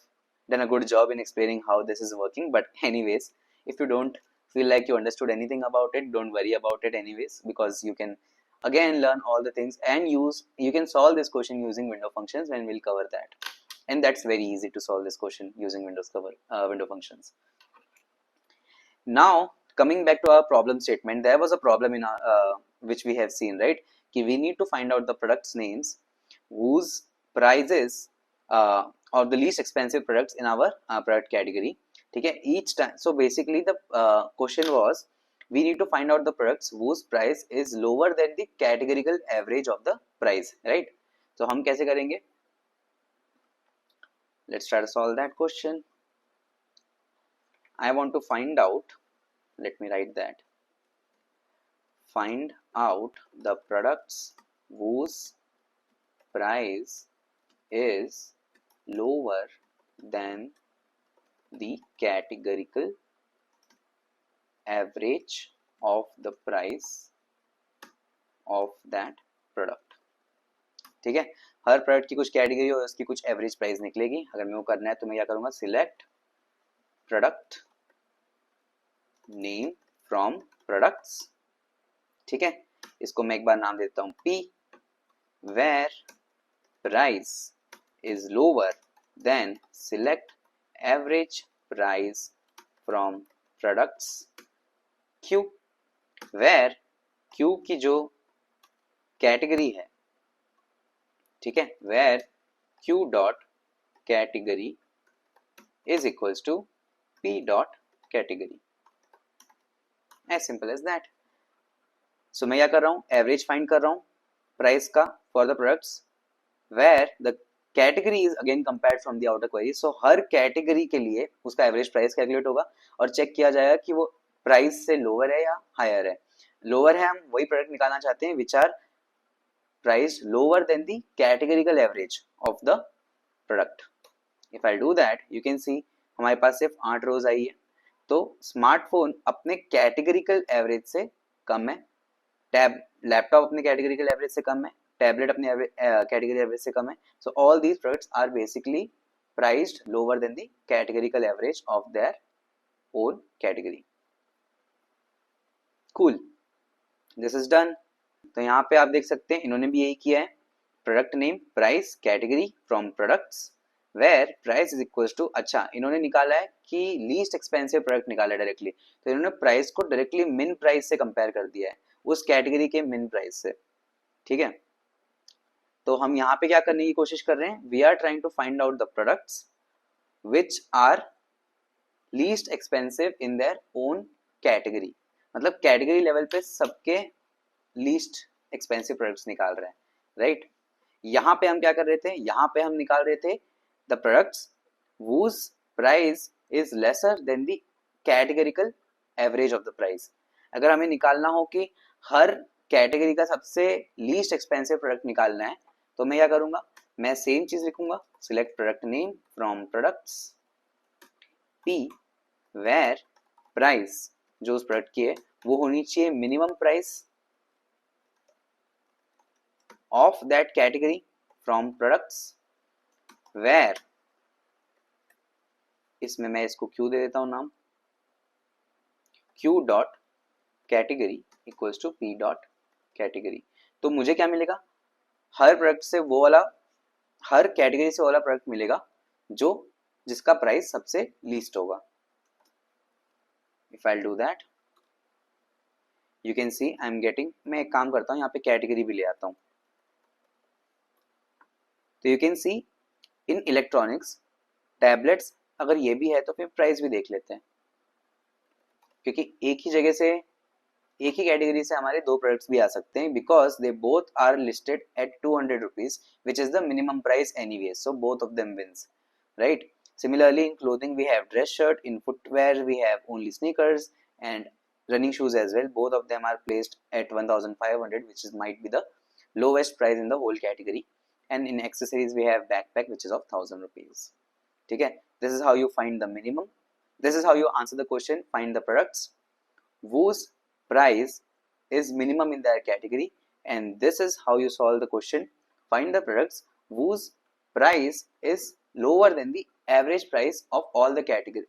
done a good job in explaining how this is working. But anyways if you don't feel like you understood anything about it, don't worry about it anyways, because you can again learn all the things and you can solve this question using window functions when we'll cover that. And that's very easy to solve this question using window functions. Now coming back to our problem statement, there was a problem in which we have seen, right, कि we need to find out the products names whose prices or the least expensive products in our product category. ठीक है, each time. So basically the question was we need to find out the products whose price is lower than the categorical average of the price, right? So हम कैसे करेंगे? Let's try to solve that question. I want to find out, let me write that, find out the products whose price is lower than the categorical average of the price of that product. ठीक है, हर product की कुछ category और उसकी कुछ average price निकलेगी. अगर मैं वो करना है तो मैं क्या करूंगा, select product name from products. ठीक है, इसको मैं एक बार नाम देता हूं P, where price is lower than select average price from products Q, where Q की जो कैटेगरी है, ठीक है, where Q dot category is equals to P dot category, as simple as that. So मैं क्या कर रहा हूँ, एवरेज फाइंड कर रहा हूँ प्राइस का for the products where the category is again compared from the outer query. So हर कैटेगरी के लिए उसका एवरेज प्राइस कैलकुलेट होगा और चेक किया जाएगा कि वो प्राइस से लोअर है या हायर है. लोअर है, हम वही प्रोडक्ट निकालना चाहते हैं which are price lower than the categorical average of the product. If I do that you can see हमारे पास सिर्फ 8 रोज आई है. तो स्मार्टफोन अपने कैटेगरिकल एवरेज से कम है, टैब लैपटॉप अपने कैटेगरिकल एवरेज से कम है, टैबलेट अपने कैटेगरी एवरेज से कम है. So all these products are basically priced lower than the categorical average of their own category. Cool, this is done. तो यहाँ पे आप देख सकते हैं इन्होंने भी यही किया है. Product name, price, category from products where price is equal to. अच्छा, इन्होंने निकाला है कि लीस्ट एक्सपेंसिव प्रोडक्ट निकाला है डायरेक्टली, तो इन्होंने प्राइस को डायरेक्टली मिन प्राइस से कंपेयर कर दिया है, उस कैटेगरी के मिन प्राइस से. ठीक है, तो हम यहाँ पे क्या करने की कोशिश कर रहे हैं, we are trying to find out the products which are least expensive in their own category. मतलब कैटेगरी लेवल पे सबके लीस्ट एक्सपेंसिव प्रोडक्ट्स निकाल रहे हैं, राइट. यहाँ पे हम क्या कर रहे थे, यहाँ पे हम निकाल रहे थे the products whose price is lesser than the categorical average of the price. अगर हमें निकालना हो कि हर कैटेगरी का सबसे लीस्ट एक्सपेंसिव प्रोडक्ट निकालना है, तो मैं क्या करूंगा, मैं सेम चीज लिखूंगा, select product name from products P where price जो उस प्रोडक्ट की है वो होनी चाहिए minimum price of that category from products where, इसमें मैं इसको Q दे देता हूं नाम, Q dot category equals to P dot category. तो मुझे क्या मिलेगा, हर प्रोडक्ट से वो वाला, हर कैटेगरी से वाला प्रोडक्ट मिलेगा जो जिसका प्राइस सबसे लीस्ट होगा. If I do that you can see I am getting, मैं एक काम करता हूँ यहाँ पे कैटेगरी भी ले आता हूँ. तो you can C in electronics tablets, अगर ये भी है तो फिर प्राइस भी देख लेते हैं, क्योंकि एक ही जगह से एक ही कैटेगरी से हमारे दो प्रोडक्ट्स भी आ सकते हैं, because they both are listed at 200 rupees which is the minimum price anyway, so both of them wins, right. Similarly in clothing we have dress shirt, in footwear we have only sneakers and running shoes as well, both of them are placed at 1500 which is might be the lowest price in the whole category, and in accessories we have backpack which is of 1000 rupees. ठीक है, this is how you find the minimum, this is how you answer the question, find the products whose price is minimum in their category, and this is how you solve the question, find the products whose price is lower than the average price of all the category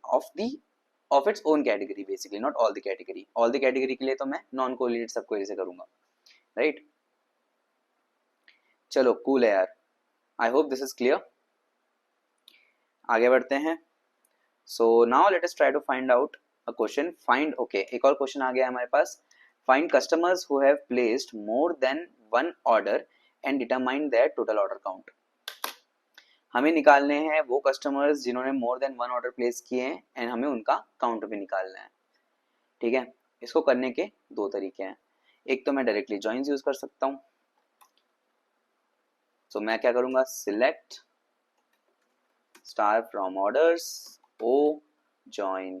of its own category, basically not all the category. all the category के लिए तो मैं non correlated सब query से करूंगा, right. चलो cool है यार, I hope this is clear. आगे बढ़ते हैं. So now let us try to find out a question. Find, okay, एक और क्वेश्चन आ गया हमारे पास. Find customers who have placed more than one order and determine their total order count. हमें निकालने हैं वो कस्टमर्स जिन्होंने more than one order place किए हैं एंड हमें उनका काउंट भी निकालना है. ठीक है, इसको करने के दो तरीके हैं. एक तो मैं डायरेक्टली जॉइंस यूज कर सकता हूँ. तो मैं क्या करूंगा, select star from orders O join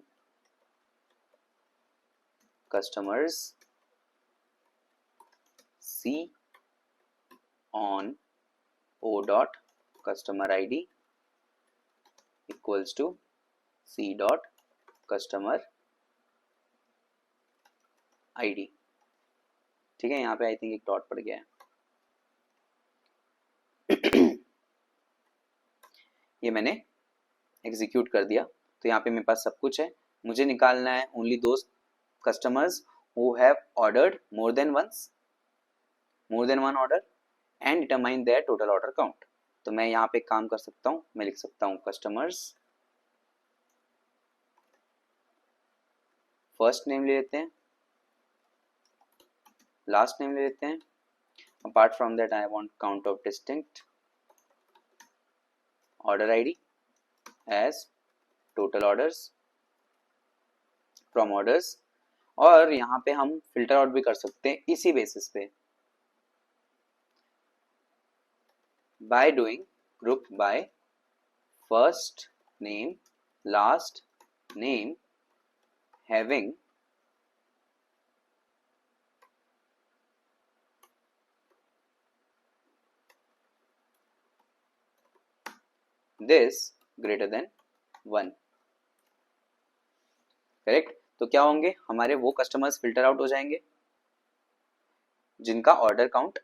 customers C on O dot customer ID equals to C dot customer ID. ठीक है, यहाँ पे आई थिंक एक डॉट पड़ गया है. ये मैंने एग्जीक्यूट कर दिया. तो यहाँ पे मेरे पास सब कुछ है. मुझे निकालना है only those customers who have ordered more than one order and determine there total order count. तो मैं यहाँ पे काम कर सकता हूँ, मैं लिख सकता हूँ कस्टमर्स, फर्स्ट नेम ले लेते हैं, लास्ट नेम ले लेते हैं. Apart from that I want count of distinct, order ID as total orders, from orders, और यहाँ पे हम फिल्टर आउट भी कर सकते हैं इसी बेसिस पे by doing group by first name last name having this greater than 1। Correct. तो क्या होंगे हमारे वो कस्टमर्स फिल्टर आउट हो जाएंगे जिनका ऑर्डर काउंट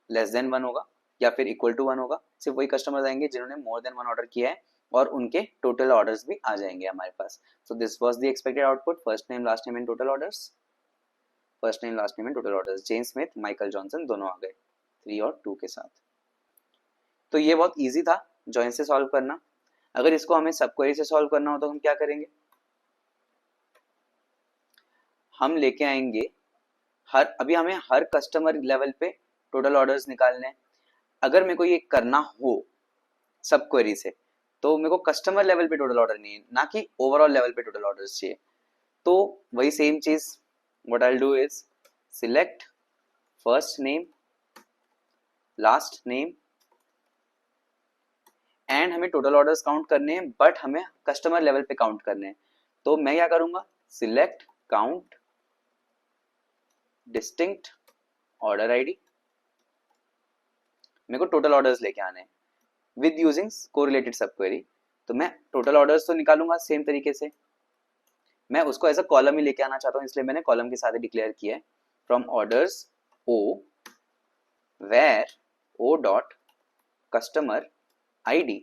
लेस देन 1 होगा या फिर इक्वल टू 1 होगा। सिर्फ वही कस्टमर्स आएंगे जिन्होंने मोर देन 1 ऑर्डर किया है, और उनके टोटल ऑर्डर्स भी आ जाएंगे हमारे पास। So this was the expected output, first name last name and total orders. First name last name and total orders, Jane Smith Michael Johnson दोनों आ गए 3 और 2 के साथ। तो ये बहुत ईजी था जॉइन से सॉल्व करना। अगर इसको हमें सब क्वेरी से सॉल्व करना हो तो हम क्या करेंगे, हम लेके आएंगे अभी हमें हर कस्टमर लेवल पे टोटल ऑर्डर्स निकालने हैं। अगर मेरे को ये करना हो सब क्वेरी से तो मेरे को कस्टमर लेवल पे टोटल ऑर्डर नहीं है, ना कि ओवरऑल लेवल पे टोटल ऑर्डर्स चाहिए। तो वही सेम चीज what I will do is select first name last name, and हमें टोटल ऑर्डर्स काउंट करने हैं बट हमें कस्टमर लेवल पे काउंट करने हैं। तो मैं क्या करूंगा, select count distinct order ID, मेरे को टोटल ऑर्डर्स लेके आने हैं with using correlated sub query. तो मैं टोटल ऑर्डर्स तो निकालूंगा सेम तरीके से, मैं उसको एज अ कॉलम ही लेके आना चाहता हूँ, इसलिए मैंने कॉलम के साथ ही डिक्लेयर किया है from orders O where O dot customer ID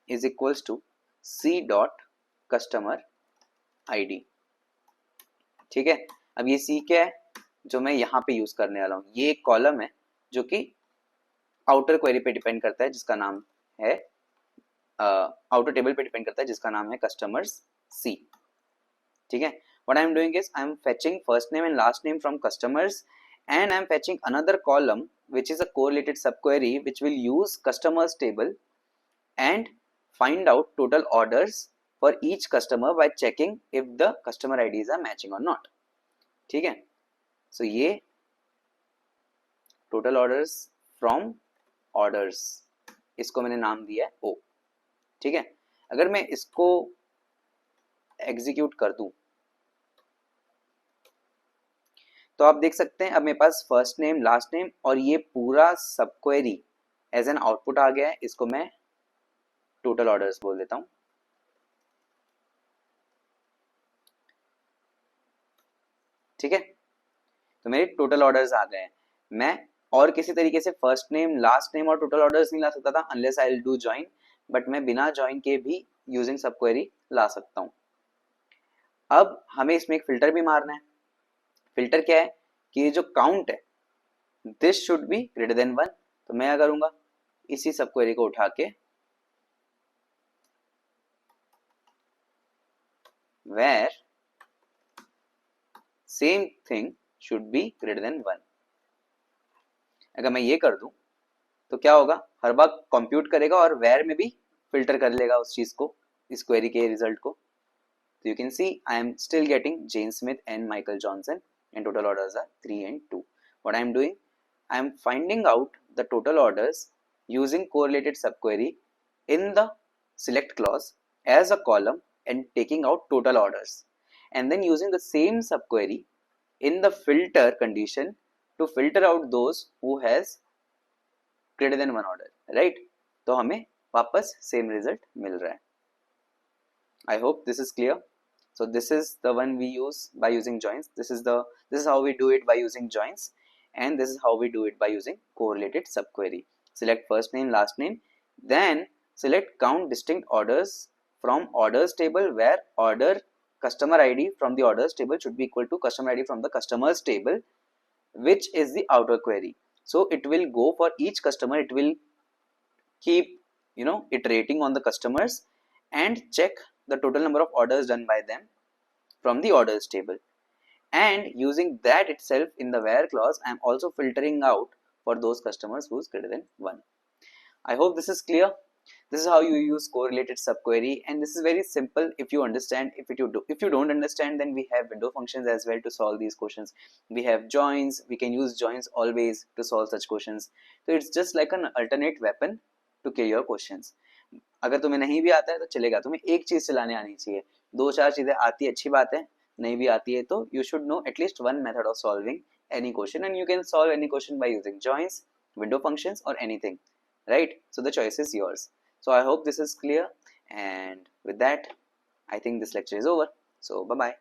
is equals to C dot customer ID. ठीक है। अब ये सी क्या है जो मैं यहाँ पे यूज करने वाला हूँ, ये एक कॉलम है जो कि आउटर क्वेरी पे डिपेंड करता है जिसका नाम है आउटर टेबल पे डिपेंड करता है जिसका नाम है कस्टमर्स सी। ठीक है। What I am doing is I am fetching first name and last name from customers, and I'm fetching another column which is a correlated subquery which will use customers table and find out total orders for each customer by checking if the customer IDs are matching or not. ठीक है। सो ये total orders from orders, इसको मैंने नाम दिया है ओ। ठीक है। अगर मैं इसको एग्जीक्यूट कर दूं तो आप देख सकते हैं अब मेरे पास फर्स्ट नेम लास्ट नेम और ये पूरा सब क्वेरी एज एन आउटपुट आ गया है। इसको मैं टोटल ऑर्डर्स बोल देता हूं। ठीक है। तो मेरे टोटल ऑर्डर्स आ गए हैं। मैं और किसी तरीके से फर्स्ट नेम लास्ट नेम और टोटल ऑर्डर्स नहीं ला सकता था unless I will do join, but मैं बिना जॉइन के भी यूजिंग सब क्वेरी ला सकता हूं। अब हमें इसमें एक फिल्टर भी मारना है। फिल्टर क्या है कि ये जो काउंट है this should be greater than 1। तो मैं क्या करूंगा, इसी सब क्वेरी को उठा के where same thing should be greater than 1। अगर मैं ये कर दूं तो क्या होगा, हर बार कंप्यूट करेगा और where में भी फिल्टर कर लेगा उस चीज को, इस क्वेरी के रिजल्ट को। तो you can see I am still getting Jane Smith and Michael Johnson and total orders are 3 and 2. What I am doing, I am finding out the total orders using correlated subquery in the select clause as a column and taking out total orders, and then using the same subquery in the filter condition to filter out those who has greater than 1 order, right? तो हमें वापस same result मिल रहा है। I hope this is clear. So this is the one we use by using joins. This is how we do it by using joins, and this is how we do it by using correlated subquery. Select first name last name, then select count distinct orders from orders table where order customer ID from the orders table should be equal to customer ID from the customers table, which is the outer query. So it will go for each customer, it will keep iterating on the customers and check the total number of orders done by them from the orders table, and using that itself in the where clause I am also filtering out for those customers who is greater than 1. I hope this is clear. This is how you use correlated subquery, and this is very simple if you understand. If you don't understand, then we have window functions as well to solve these questions. We have joins. We can use joins always to solve such questions. So it's just like an alternate weapon to kill your questions. अगर तुम्हें नहीं भी आता है तो चलेगा, तुम्हें एक चीज चलाने आनी चाहिए. दो चार चीजें आती है अच्छी बात है, नहीं भी आती है तो you should know at least one method of solving any question, and you can solve any question by using joins, window functions, or anything, right? So the choice is yours. So I hope this is clear, and with that I think this lecture is over. So bye bye.